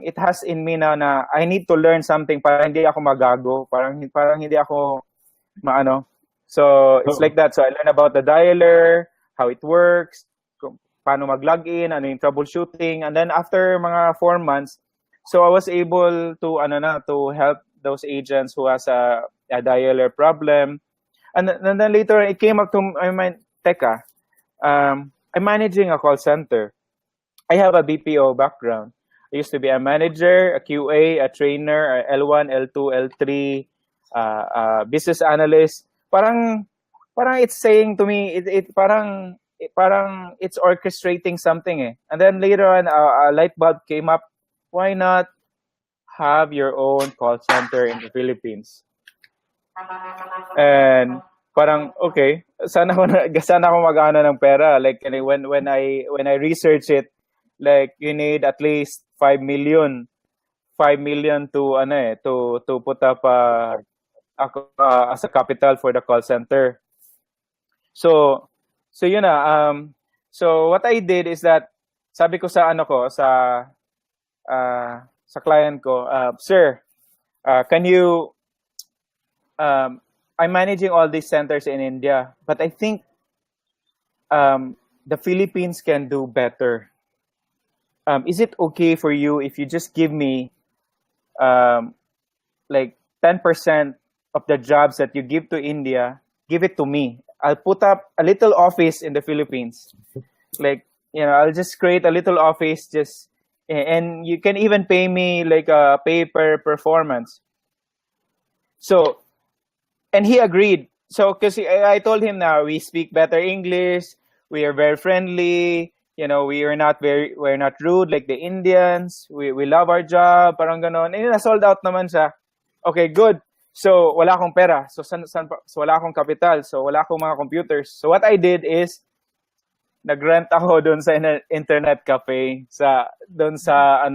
Speaker 2: it has in me now na I need to learn something para hindi ako magago, parang hindi ako maano. So it's like that. So I learned about the dialer, how it works, paano mag-login, ano yung troubleshooting, and then after mga 4 months, so I was able to help those agents who has a dialer problem, and then later it came up to my mind, teka, I'm managing a call center. I have a BPO background. I used to be a manager, a QA, a trainer, a L1, L2, L3, business analyst. Parang it's saying to me, parang it's orchestrating something eh. And then later on, a light bulb came up. Why not have your own call center in the Philippines? And parang okay, sana ako mag-ano ng pera. Like when I research it, like you need at least 5 million to put up as a capital for the call center. So yun na. So what I did is that sabi ko sa client ko, sir, can you I'm managing all these centers in India, but I think the Philippines can do better. Is it okay for you if you just give me like 10% of the jobs that you give to India, give it to me? I'll put up a little office in the Philippines. Like, I'll just create a little office and you can even pay me like a pay per performance. So, and he agreed. So, because I told him now we speak better English, we are very friendly, we're not rude like the Indians. We love our job, parang ganon. And na-sold out naman siya. Okay, good. So, wala akong pera. So, wala akong capital. So, wala akong mga computers. So, what I did is, nag-rent ako doon sa internet cafe, doon sa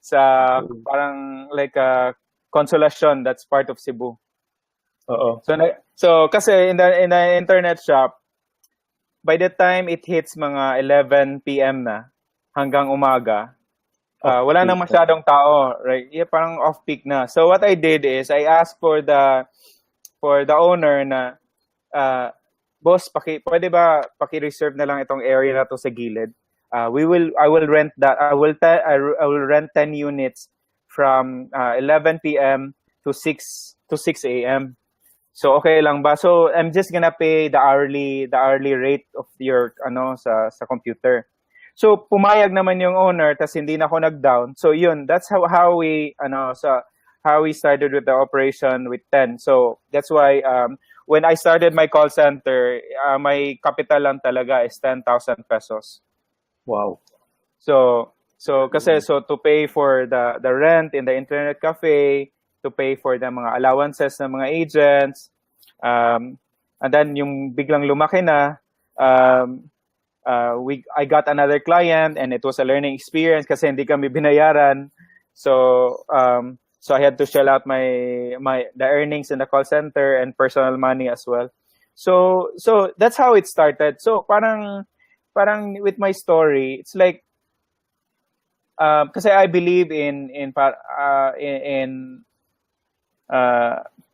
Speaker 2: sa parang like Consolacion, that's part of Cebu.
Speaker 1: Oo.
Speaker 2: So kasi in the internet shop, by the time it hits mga 11 p.m. na hanggang umaga, wala nang masyadong tao, right? Yeah, parang off-peak na. So what I did is I asked for the owner na boss, pwede ba paki-reserve na lang itong area na to sa gilid? I will rent that. I will rent 10 units from 11 p.m. to 6 a.m. So okay lang ba? So I'm just gonna pay the hourly rate of your sa computer. So pumayag naman yung owner, tas hindi na ako nag-down. So yun, that's how we started with the operation with 10. So that's why when I started my call center, my capital lang talaga is 10,000 pesos.
Speaker 1: Wow.
Speaker 2: So kasi to pay for the rent in the internet cafe, to pay for the mga allowances ng mga agents, and then yung biglang lumaki na, I got another client and it was a learning experience kasi hindi kami binayaran. So I had to shell out the earnings in the call center and personal money as well. So that's how it started. So parang with my story, it's like kasi I believe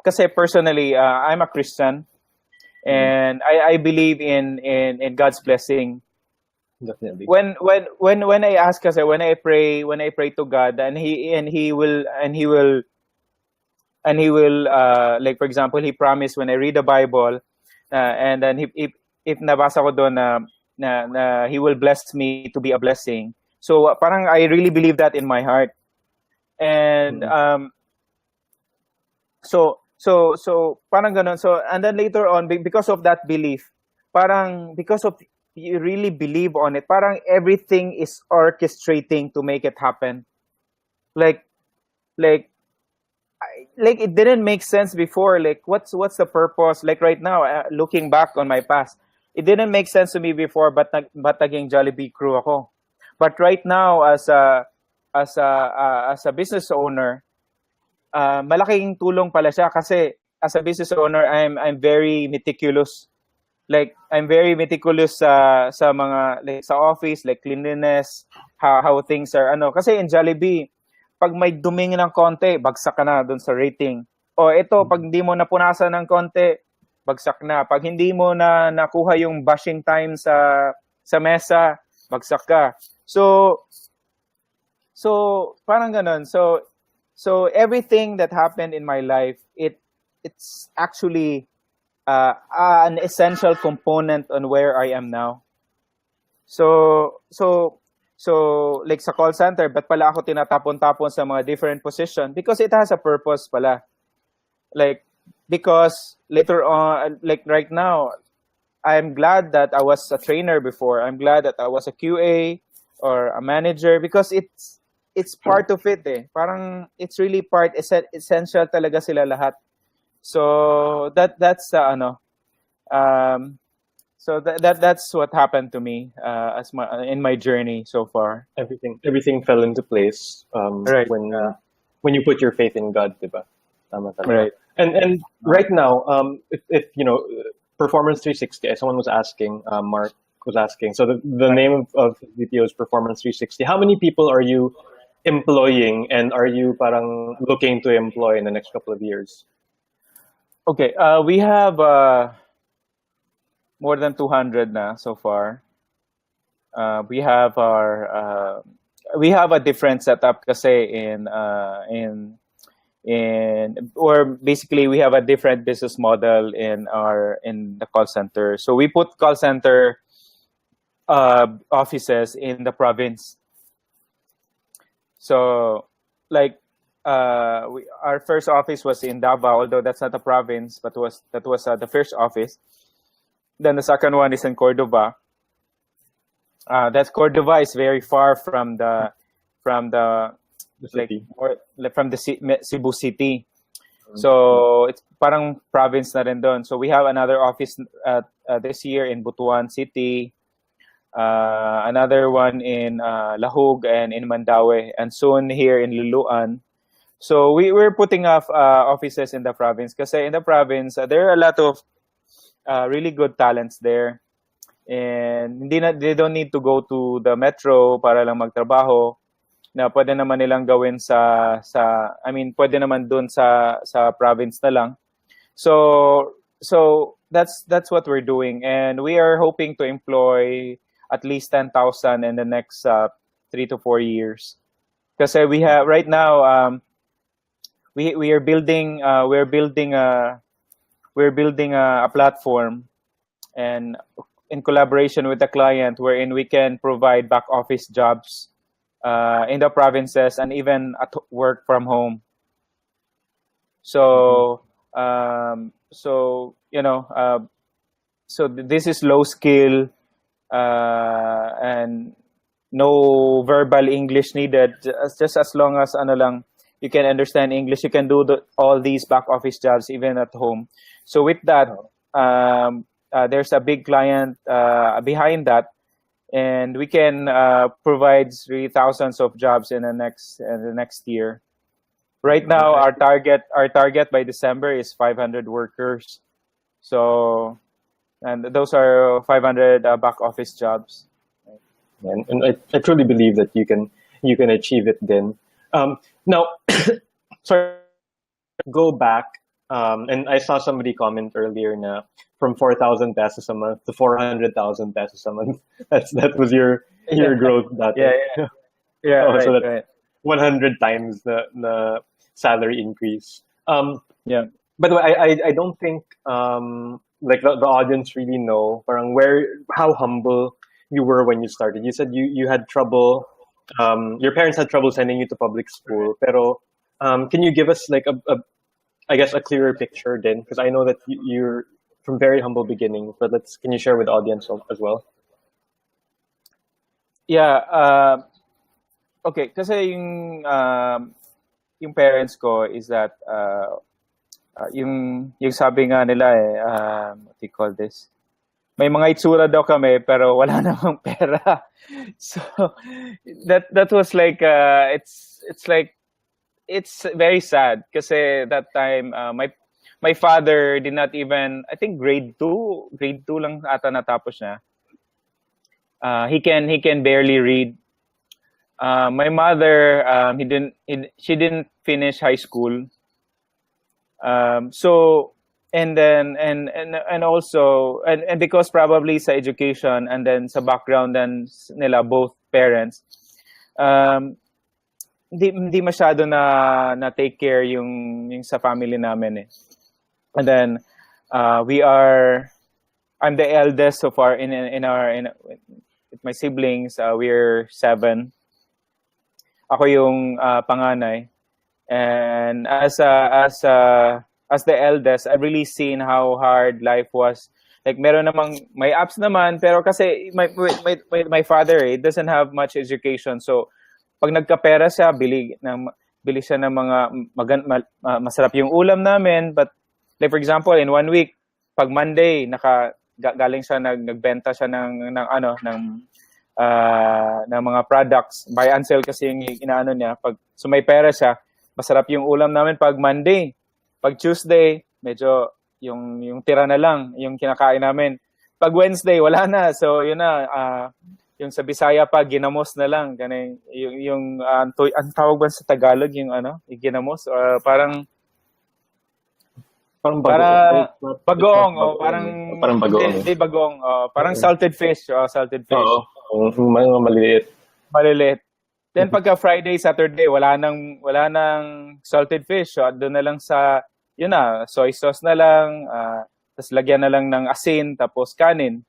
Speaker 2: kasi personally I'm a Christian, and I believe in God's blessing.
Speaker 1: Definitely.
Speaker 2: When I ask, kasi when I pray to God, and he will like for example, he promised when I read the Bible, and then if nabasa ko doon na he will bless me to be a blessing. So parang I really believe that in my heart. And so parang ganun. So and then later on, because of that belief, because of you really believe on it, parang everything is orchestrating to make it happen. Like it didn't make sense before. Like what's the purpose? Like right now, looking back on my past, it didn't make sense to me before, but naging Jollibee crew ako. But right now, as a business owner, malaking tulong pala siya kasi as a business owner, I'm very meticulous. Like I'm very meticulous sa mga like sa office, like cleanliness, how things are kasi in Jollibee, pag may dumingin ng konti, bagsak ka na doon sa rating. O ito, pag hindi mo napunasan ng konti, bagsak na. Pag hindi mo na nakuha yung bashing time sa mesa, bagsak ka. So parang ganun. So everything that happened in my life, it's actually an essential component on where I am now. So like sa call center, ba't pala ako tinatapon-tapon sa mga different position? Because it has a purpose pala. Like, because later on, like right now, I'm glad that I was a trainer before. I'm glad that I was a QA or a manager because it's part of it eh. Parang it's really essential talaga sila lahat. So that's so that's what happened to me in my journey so far.
Speaker 1: Everything fell into place
Speaker 2: right.
Speaker 1: when you put your faith in God, diba? Tama.
Speaker 2: Right.
Speaker 1: And right now, if you know, Performance 360, someone was asking, Mark was asking. So the name of BPO is Performance 360. How many people are you employing, and are you parang looking to employ in the next couple of years?
Speaker 2: Okay, we have more than 200 na so far. We have a different setup kasi or basically we have a different business model in the call center. So we put call center offices in the province. So like our first office was in Davao, although that's not a province, but that was the first office. Then the second one is in Cordova. That Cordova is very far from the
Speaker 1: city.
Speaker 2: From the Cebu City. So it's parang province na rin doon. So we have another office this year in Butuan City. another one in Lahug and in Mandaue, and soon here in Luluan. So we're putting off offices in the province kasi in the province there are a lot of really good talents there, and they don't need to go to the metro para lang magtrabaho, na pwede naman nilang gawin pwede naman dun sa province na lang. So that's what we're doing, and we are hoping to employ at least 10,000 in the next 3 to 4 years. Kasi we have right now we are building a platform, and in collaboration with the client, wherein we can provide back office jobs in the provinces and even at work from home. So so this is low skill and no verbal English needed. Just as long as you can understand English, you can do all these back office jobs even at home. So with that, there's a big client behind that, and we can provide thousands of jobs in the next year. Right now, our target by December is 500 workers. So, and those are 500 back office jobs.
Speaker 1: And I truly believe that you can achieve it then. Now, sorry, go back. And I saw somebody comment earlier na from 4,000 pesos a month to 400,000 pesos a month. That was your growth.
Speaker 2: Yeah.
Speaker 1: So
Speaker 2: right,
Speaker 1: that's
Speaker 2: right.
Speaker 1: 100 times the salary increase.
Speaker 2: Yeah.
Speaker 1: By the way, I don't think like the audience really know parang how humble you were when you started. You said you had trouble. Your parents had trouble sending you to public school. Pero can you give us like I guess a clearer picture then? Because I know that you're from very humble beginnings. But can you share with the audience as well?
Speaker 2: Yeah. Okay. Kasi yung parents ko is that yung sabi nga nila what do you call this? May mga itsura daw kami pero wala namang pera. So that was like it's very sad kasi that time my father did not even, I think grade 2 lang ata natapos niya. He can barely read. My mother she didn't finish high school. So and then and also and because probably sa education and then sa background then nila both parents hindi masyado na take care yung sa family namin eh. And then I'm the eldest so far in with my siblings. We're 7. Ako yung panganay, and as the eldest, I've really seen how hard life was. Like meron namang may ups naman, pero kasi my father doesn't have much education, so pag nagkapera siya, bili siya ng mga masarap yung ulam namin. But like for example, in 1 week, pag Monday galing siya nagbenta siya ng mga products, buy and sell kasi yung inaano niya. So may pera siya, masarap yung ulam namin pag Monday. Pag Tuesday, medyo yung tira na lang, yung kinakain namin. Pag Wednesday, wala na. So yun na, yung sa Bisaya pa, ginamos na lang. Ganun, yung ang tawag ba sa Tagalog, yung ginamos? Parang bagong, parang bagong. Hindi bagong, parang salted fish. Salted fish.
Speaker 1: Oo, mga maliliit.
Speaker 2: Then pagka Friday, Saturday, wala nang salted fish. So doon na lang sa soy sauce na lang, tapos lagyan na lang ng asin, tapos kanin.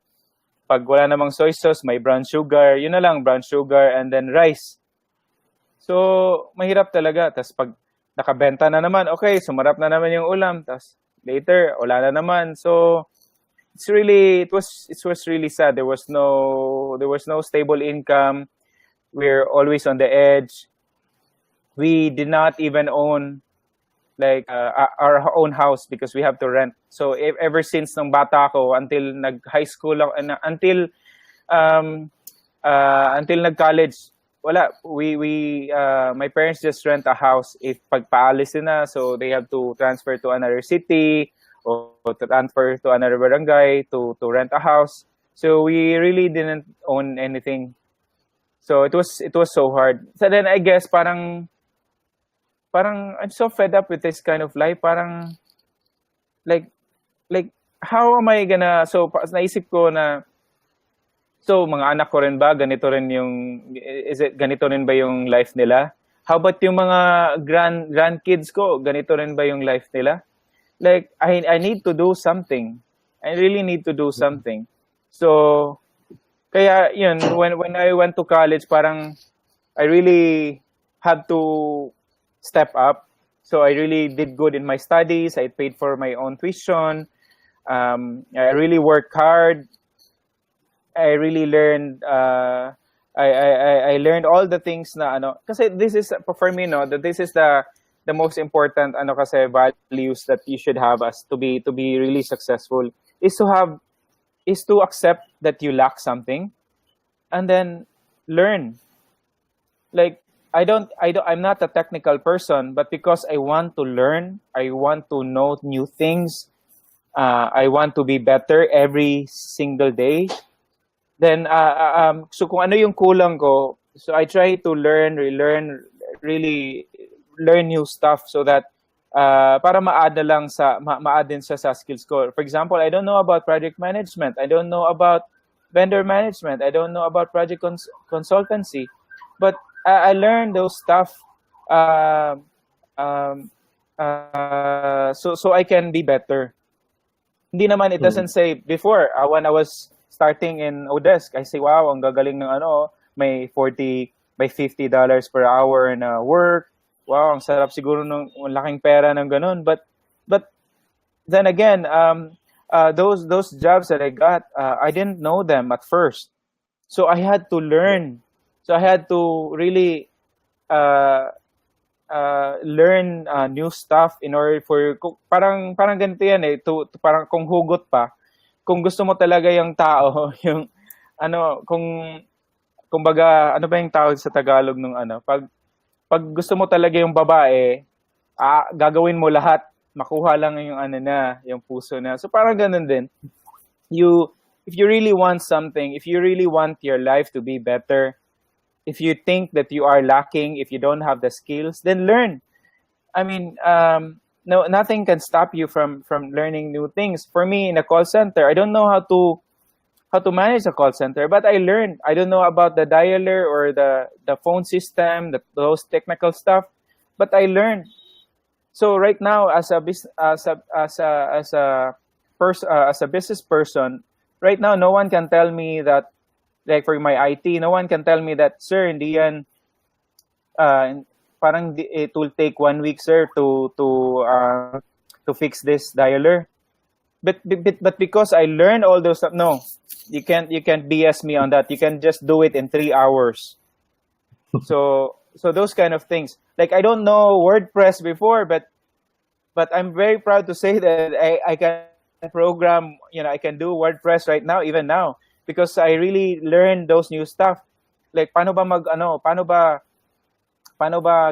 Speaker 2: Pag wala namang soy sauce, may brown sugar. Yun na lang, brown sugar and then rice. So mahirap talaga. Tapos pag nakabenta na naman, okay, sumarap na naman yung ulam. Tapos later, wala na naman. So it was really sad. There was no stable income. We're always on the edge. We did not even own like our own house because we have to rent. So ever since nung bata ako until nag-high school until until nag-college, wala. My parents just rent a house if pagpaalis na, so they have to transfer to another city or to transfer to another barangay to rent a house. So we really didn't own anything. So it was so hard. So then I guess parang I'm so fed up with this kind of life. Parang like like how am I gonna, so naisip ko na, so mga anak ko rin ba ganito rin yung, is it ganito rin ba yung life nila? How about yung mga grandkids ko, ganito rin ba yung life nila? Like I need to do something. I really need to do something. So kaya yun, when I went to college, parang I really had to step up. So I really did good in my studies. I paid for my own tuition. I really worked hard. I really learned. I learned all the things na ano. Kasi this is for me, no. That this is the most important ano kasi values that you should have as to be really successful is to accept that you lack something, and then learn. Like I'm not a technical person, but because I want to learn, I want to know new things. I want to be better every single day. Then so kung ano yung kulang ko, so I try to relearn, really learn new stuff so that para ma-add din siya sa skills ko. For example, I don't know about project management. I don't know about vendor management. I don't know about project consultancy. But I learned those stuff so I can be better. Hindi naman, it doesn't say before, when I was starting in Odesk, I say, wow, ang gagaling ng ano, may $50 per hour na work. Wow, ang sarap siguro ng laking pera ng ganun. But then again, those jobs that I got, I didn't know them at first. So I had to learn. So I had to really learn new stuff in order for, parang ganito yan eh, to parang kung hugot pa. Kung gusto mo talaga yung tao, yung ano, kung baga, ano ba yung tawag sa Tagalog nung ano, pag gusto mo talaga yung babae, gagawin mo lahat, makuha lang yung ano na, yung puso na. So parang ganun din. If you really want something, if you really want your life to be better, if you think that you are lacking, if you don't have the skills, then learn. I mean, no, nothing can stop you from learning new things. For me, in a call center, I don't know how to manage a call center, but I learned. I don't know about the dialer or the phone system, those technical stuff, but I learned. So right now, as a business person, right now, no one can tell me that, like for my IT, no one can tell me that, sir, hindi yan, parang it will take 1 week, sir, to fix this dialer. But because I learned all those stuff, no, you can't BS me on that. You can just do it in 3 hours. So those kind of things. Like I don't know WordPress before, but I'm very proud to say that I can program. I can do WordPress right now, even now, because I really learned those new stuff. Like paano ba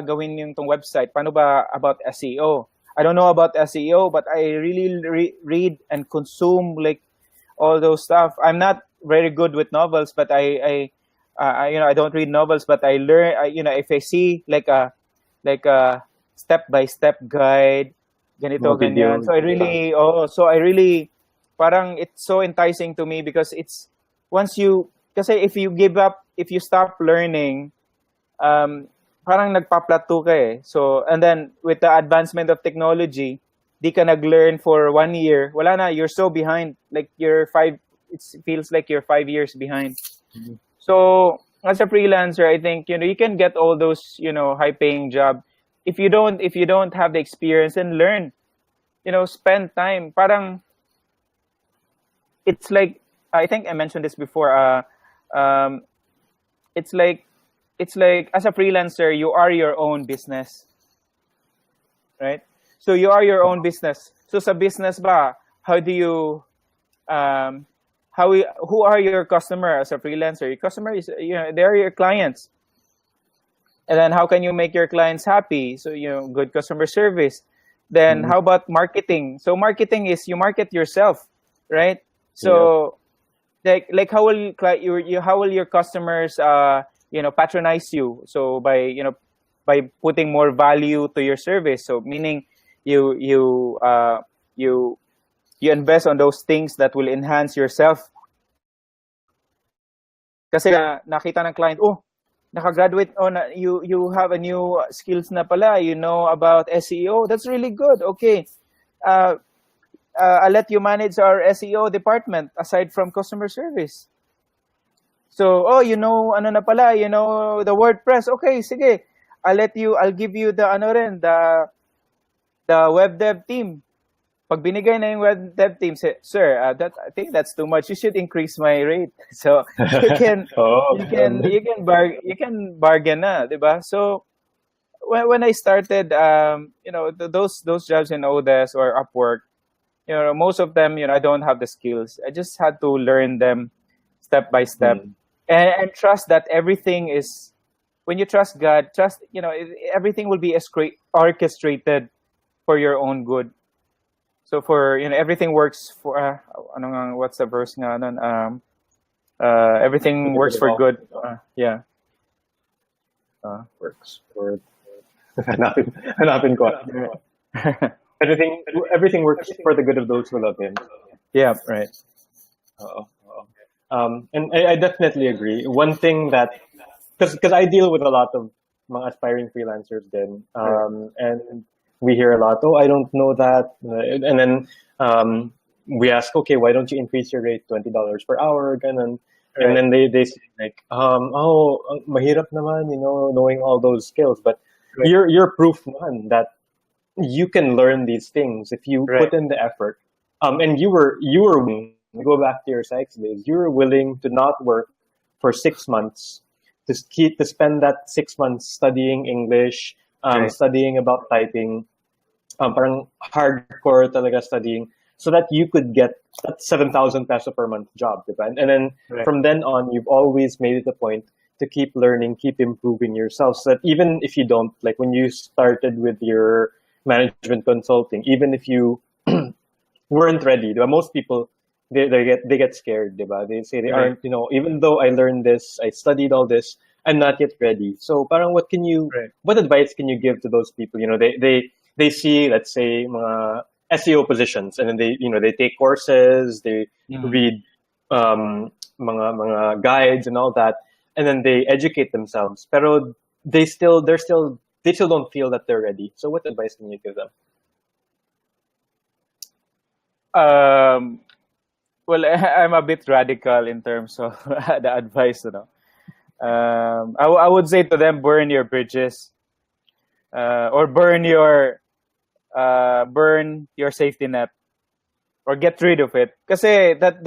Speaker 2: gawin yung tong website? Paano ba about SEO? I don't know about SEO, but I really read and consume like all those stuff. I'm not very good with novels, but I don't read novels, but I learn. If I see like a step-by-step guide, ganito ganyan. So I really parang it's so enticing to me because it's kasi if you give up, if you stop learning, parang nagpa-plateau ka eh. So, and then with the advancement of technology, di ka nag-learn for 1 year, wala na, you're so behind. Like it feels like you're 5 years behind. Mm-hmm. So, as a freelancer, I think, you can get all those, high-paying job. If you don't have the experience, and learn, spend time. Parang, it's like, I think I mentioned this before, it's like as a freelancer, you are your own business, right? So you are your own business. So sa business ba, how do you who are your customer as a freelancer? Your customer is, they're your clients. And then how can you make your clients happy? So, good customer service. Then how about marketing? So marketing is you market yourself, right? So like how will how will your customers patronize you? So by putting more value to your service. So meaning you invest on those things that will enhance yourself. Kasi nakita ng client, nakagraduate, you have a new skills na pala, about SEO. That's really good. Okay. I'll let you manage our SEO department aside from customer service. So, ano na pala, the WordPress. Okay, sige. I'll give you the web dev team. Pag binigay na yung web dev team, say, sir, I think that's too much. You should increase my rate. So you can you can bargain na, diba? So when I started, those jobs in Odes or Upwork, most of them, I don't have the skills. I just had to learn them step by step, and trust that everything is. When you trust God, everything will be orchestrated for your own good. So for everything works for what's the verse nga nun? Everything works for good.
Speaker 1: Works for hanapin ko. Everything works for the good of those who love Him.
Speaker 2: Yeah, right.
Speaker 1: And I definitely agree. One thing that because I deal with a lot of mga aspiring freelancers then, and we hear a lot, I don't know that. And then we ask, okay, why don't you increase your rate $20 per hour? Ganun. And then they say like, mahirap naman, knowing all those skills. But you're proof naman that you can learn these things if you put in the effort. And you were willing to go back to your psych days. You were willing to not work for 6 months to spend that 6 months studying English. Studying about typing, parang hardcore talaga studying, so that you could get that 7,000 peso per month job, diba? And then from then on, you've always made it a point to keep learning, keep improving yourself, so that even if you don't, like when you started with your management consulting, even if you weren't ready, diba? Most people, they get scared, diba? They say they aren't, even though I learned this, I studied all this, I'm not yet ready. So parang what advice can you give to those people? They see, let's say, mga SEO positions, and then they take courses, they read mga guides and all that, and then they educate themselves. Pero they still don't feel that they're ready. So what advice can you give them?
Speaker 2: Well, I'm a bit radical in terms of the advice, I would say to them, burn your bridges, or burn your safety net, or get rid of it. Kasi that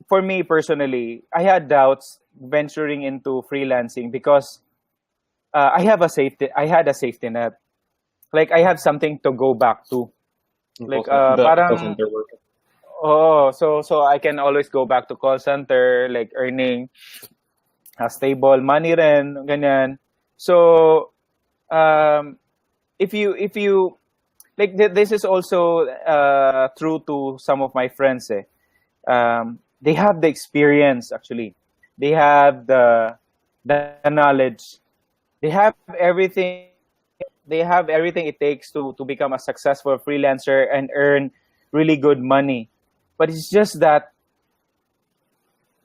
Speaker 2: for me personally, I had doubts venturing into freelancing because I had a safety net. Like I have something to go back to. Like parang so I can always go back to call center, like earning a stable money rin, ganyan. So if you like this is also true to some of my friends. They have the experience, actually. They have the knowledge. They have everything it takes to become a successful freelancer and earn really good money. But it's just that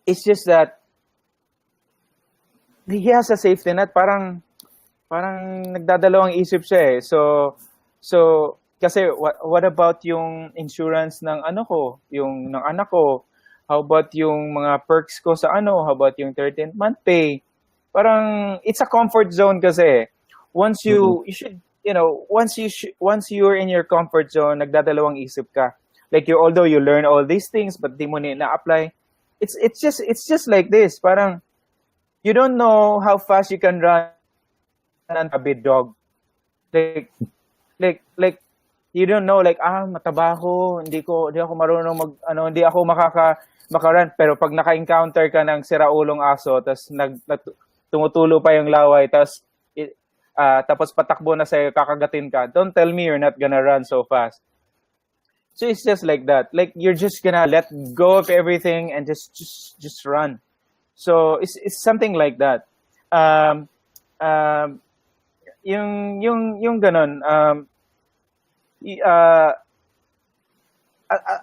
Speaker 2: he has a safety net. Parang nagdadalawang isip siya eh. So kasi what about yung insurance ng yung ng anak ko? How about yung mga perks ko sa How about yung 13th month pay? Parang it's a comfort zone kasi. Once you should, once you're in your comfort zone, nagdadalawang isip ka. Like although you learn all these things, but di mo na-apply. It's just like this. Parang you don't know how fast you can run a big dog. Like You don't know like mataba ako, hindi ako marunong hindi ako makarun, pero pag naka-encounter ka ng siraulong aso tas tumutulo pa yung laway tapos patakbo na sa'yo, kakagatin ka, don't tell me you're not gonna run so fast. So it's just like that. Like you're just gonna let go of everything and just run. So it's something like that. Um, um, yung ganon. Uh,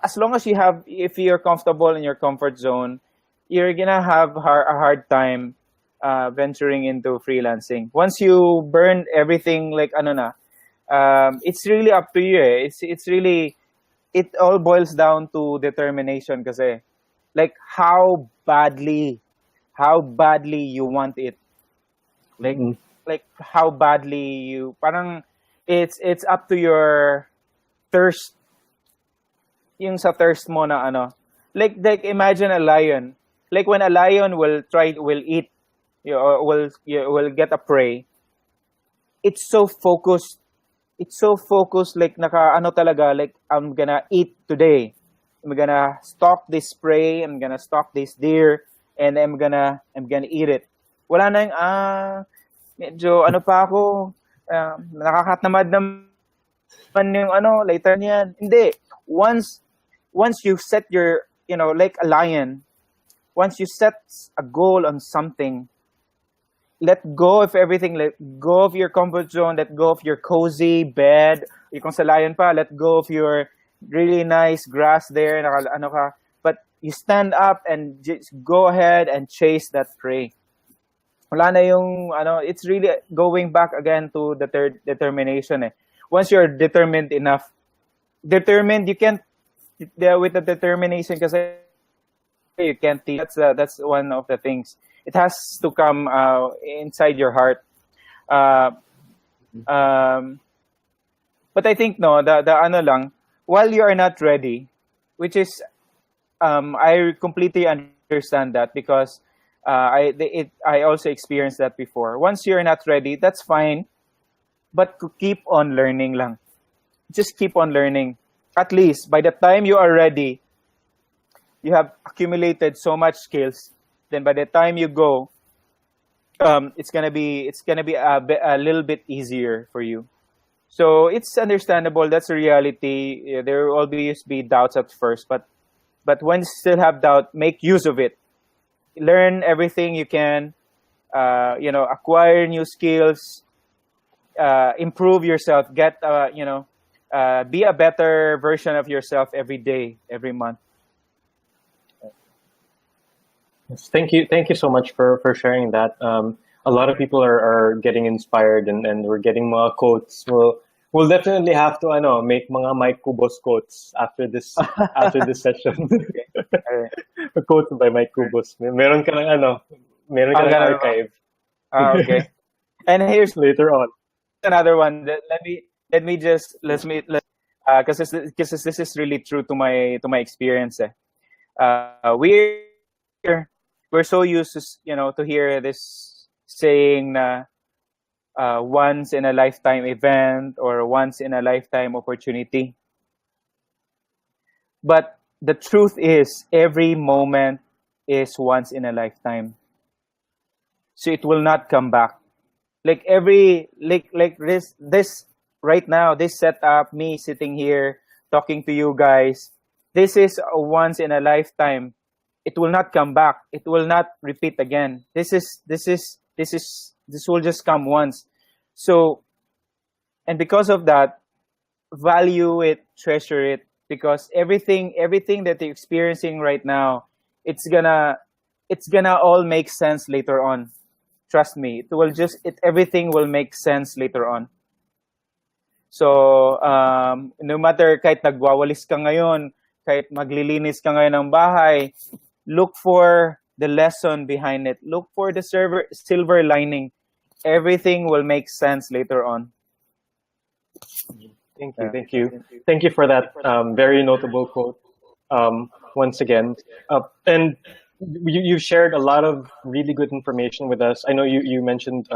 Speaker 2: as long as if you're comfortable in your comfort zone, you're gonna have a hard time venturing into freelancing. Once you burn everything, like it's really up to you. It's really, it all boils down to determination kasi. Like how badly you want it. Like like how badly you parang it's up to your thirst. Yung sa thirst mo na like imagine a lion. Like when a lion will eat, will get a prey, it's so focused. It's so focused, like talaga, like I'm gonna eat today. I'm gonna stalk this prey, I'm gonna stalk this deer, and I'm gonna eat it. Wala na yung medyo pa ako, nakakatamad naman yung later niyan. Hindi. Once you set your, like a lion, once you set a goal on something, let go of everything, let go of your comfort zone, let go of your cozy bed. Kung sa lion pa, let go of your really nice grass there, but you stand up and just go ahead and chase that prey. Wala na yung, it's really going back again to the third determination. Once you're determined enough, you can't, with the determination kasi you can't teach. That's one of the things. It has to come inside your heart. But I think the lang, while you are not ready, which is I completely understand that because I also experienced that before. Once you're not ready, that's fine, but to keep on learning lang. Just keep on learning. At least by the time you are ready, you have accumulated so much skills. Then by the time you go, it's gonna be a little bit easier for you. So it's understandable. That's a reality. There will always be doubts at first, but when you still have doubt, make use of it. Learn everything you can. Acquire new skills. Improve yourself. Get be a better version of yourself every day, every month.
Speaker 1: Yes, thank you so much for sharing that. A lot of people are getting inspired and we're getting mga quotes. We'll definitely have to make mga Mike Cubos quotes after this session. A quote by Mike Cubos. Meron ka ng archive.
Speaker 2: Okay. And here's
Speaker 1: later on
Speaker 2: another one. Let me because this is really true to my experience. We're so used to to hear this saying na once in a lifetime event or once in a lifetime opportunity. But the truth is every moment is once in a lifetime. So it will not come back. Like this right now, this setup, me sitting here talking to you guys, this is a once in a lifetime. It will not come back. It will not repeat again. This will just come once. So, and because of that, value it, treasure it, because everything that you're experiencing right now, it's gonna all make sense later on. Trust me, everything will make sense later on. So, no matter kahit nagwawalis ka ngayon, kahit maglilinis ka ngayon ng bahay, look for the lesson behind it. Look for the silver lining. Everything will make sense later on.
Speaker 1: Thank you for that very notable quote. Once again, and you've shared a lot of really good information with us. I know you mentioned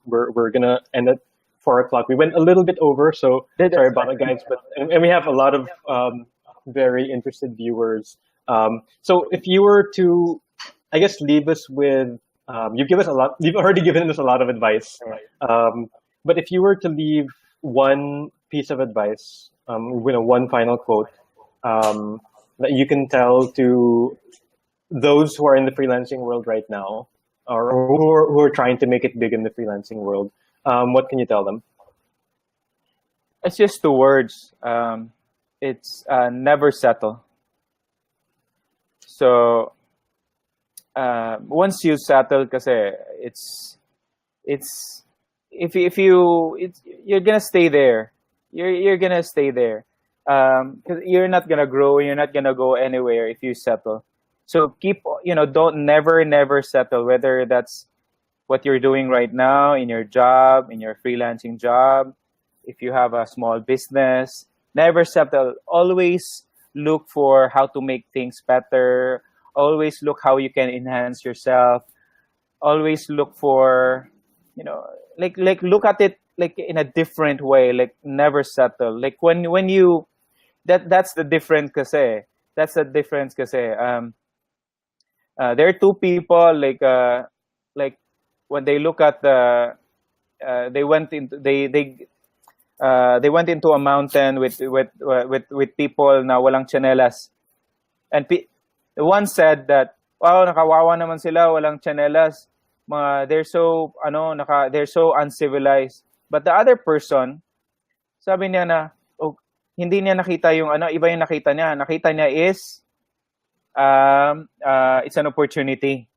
Speaker 1: we're gonna end it 4 o'clock. We went a little bit over, so sorry about that, guys. But and we have a lot of very interested viewers. So if you were to, I guess, leave us with, you've given us a lot. You've already given us a lot of advice. But if you were to leave one piece of advice, one final quote that you can tell to those who are in the freelancing world right now, or who are trying to make it big in the freelancing world, what can you tell them?
Speaker 2: It's just 2 words. It's never settle. So once you settle, kasi you're gonna stay there. You're gonna stay there. Because you're not gonna grow. You're not gonna go anywhere if you settle. So don't never settle. Whether that's what you're doing right now in your job, in your freelancing job, if you have a small business, never settle. Always look for how to make things better. Always look how you can enhance yourself. Always look for, like look at it like in a different way. Like never settle. Like when you that's the difference kasi. That's the difference kasi. There are two people like when they look at they went into a mountain with people na walang chanelas, and one said that, wow, nakawawa naman sila, walang chanelas, they're so uncivilized. But the other person, sabi niya na, hindi niya nakita yung iba yung nakita niya is it's an opportunity.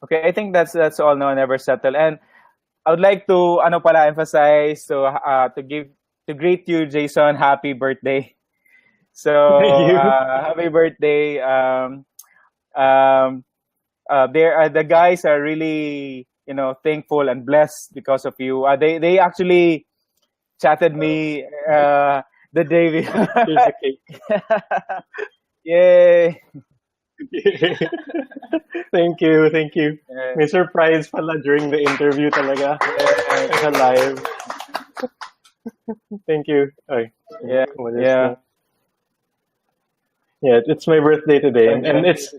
Speaker 2: Okay, I think that's all. No, never settle. And I would like to emphasize to greet you, Jason. Happy birthday! So happy birthday. The guys are really thankful and blessed because of you. They actually chatted me the day.
Speaker 1: Here's the cake.
Speaker 2: Yay!
Speaker 1: Thank you. May surprise pala during the interview talaga. Yeah. Live. Thank you. Okay.
Speaker 2: Yeah.
Speaker 1: Yeah, it's my birthday today, and it's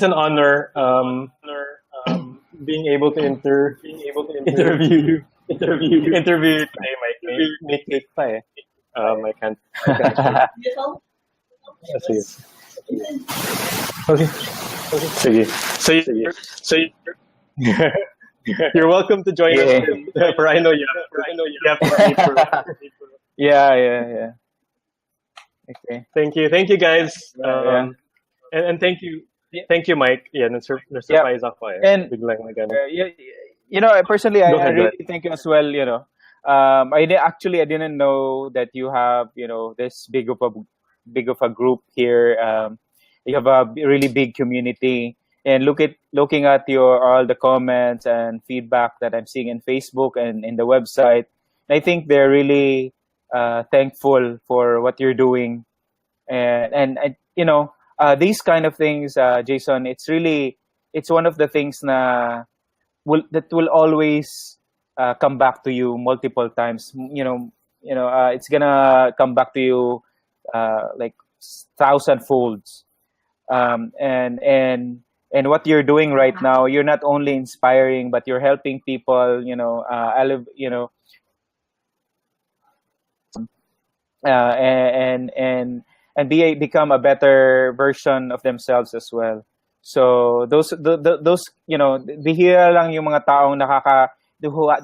Speaker 1: an honor being able to interview you today, Mike. May cake pa eh. I can't. Let's see. Okay. Sige. So you're welcome to join us. For I know you have to pay for.
Speaker 2: Yeah. Okay.
Speaker 1: Thank you guys. And thank you, Mike. Yeah, na-surprise ako eh.
Speaker 2: And
Speaker 1: biglang
Speaker 2: personally, I really thank you as well. I didn't know that you have this big of a group here. You have a really big community, and looking at all the comments and feedback that I'm seeing in Facebook and in the website. I think they're really thankful for what you're doing, and these kind of things, Jason. It's one of the things that will always come back to you multiple times. It's gonna come back to you like 1,000 folds. And what you're doing right now, you're not only inspiring, but you're helping people, and become a better version of themselves as well. So those bihira lang yung mga taong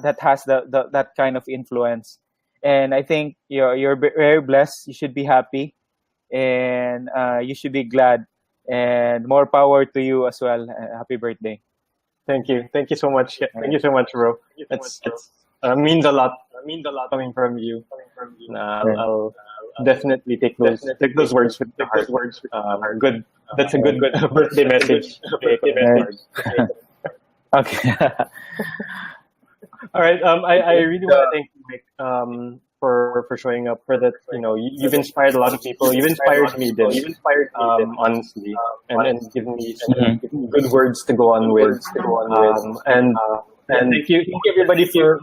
Speaker 2: that has that kind of influence. And I think you're very blessed. You should be happy, and you should be glad. And more power to you as well. Happy birthday!
Speaker 1: Thank you so much. Thank you so much, bro. It's means a lot. Coming from you. I'll definitely take those words with the heart. Good. That's a good birthday message.
Speaker 2: Okay.
Speaker 1: All right. I really want to thank you, Mike, for showing up, for that. You've inspired a lot of people. You've inspired me, honestly, and given me some good words to go on with. And And thank you everybody for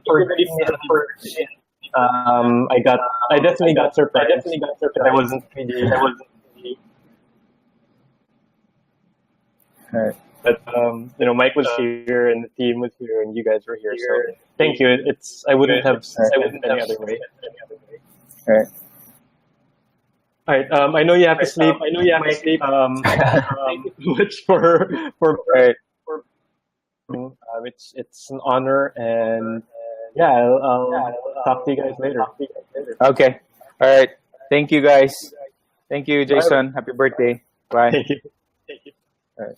Speaker 1: I definitely got surprised. I wasn't really,
Speaker 2: All right.
Speaker 1: but Mike was here and the team was here and you guys were here. So thank you. I wouldn't have said it any other way.
Speaker 2: All right.
Speaker 1: All right. I know you have to sleep. Thank you so much for
Speaker 2: All right.
Speaker 1: it's an honor, and yeah, I'll talk to you guys later.
Speaker 2: Okay. All right. Thank you, guys. Thank you, Jason. Happy birthday. Bye.
Speaker 1: Thank you.
Speaker 2: All right.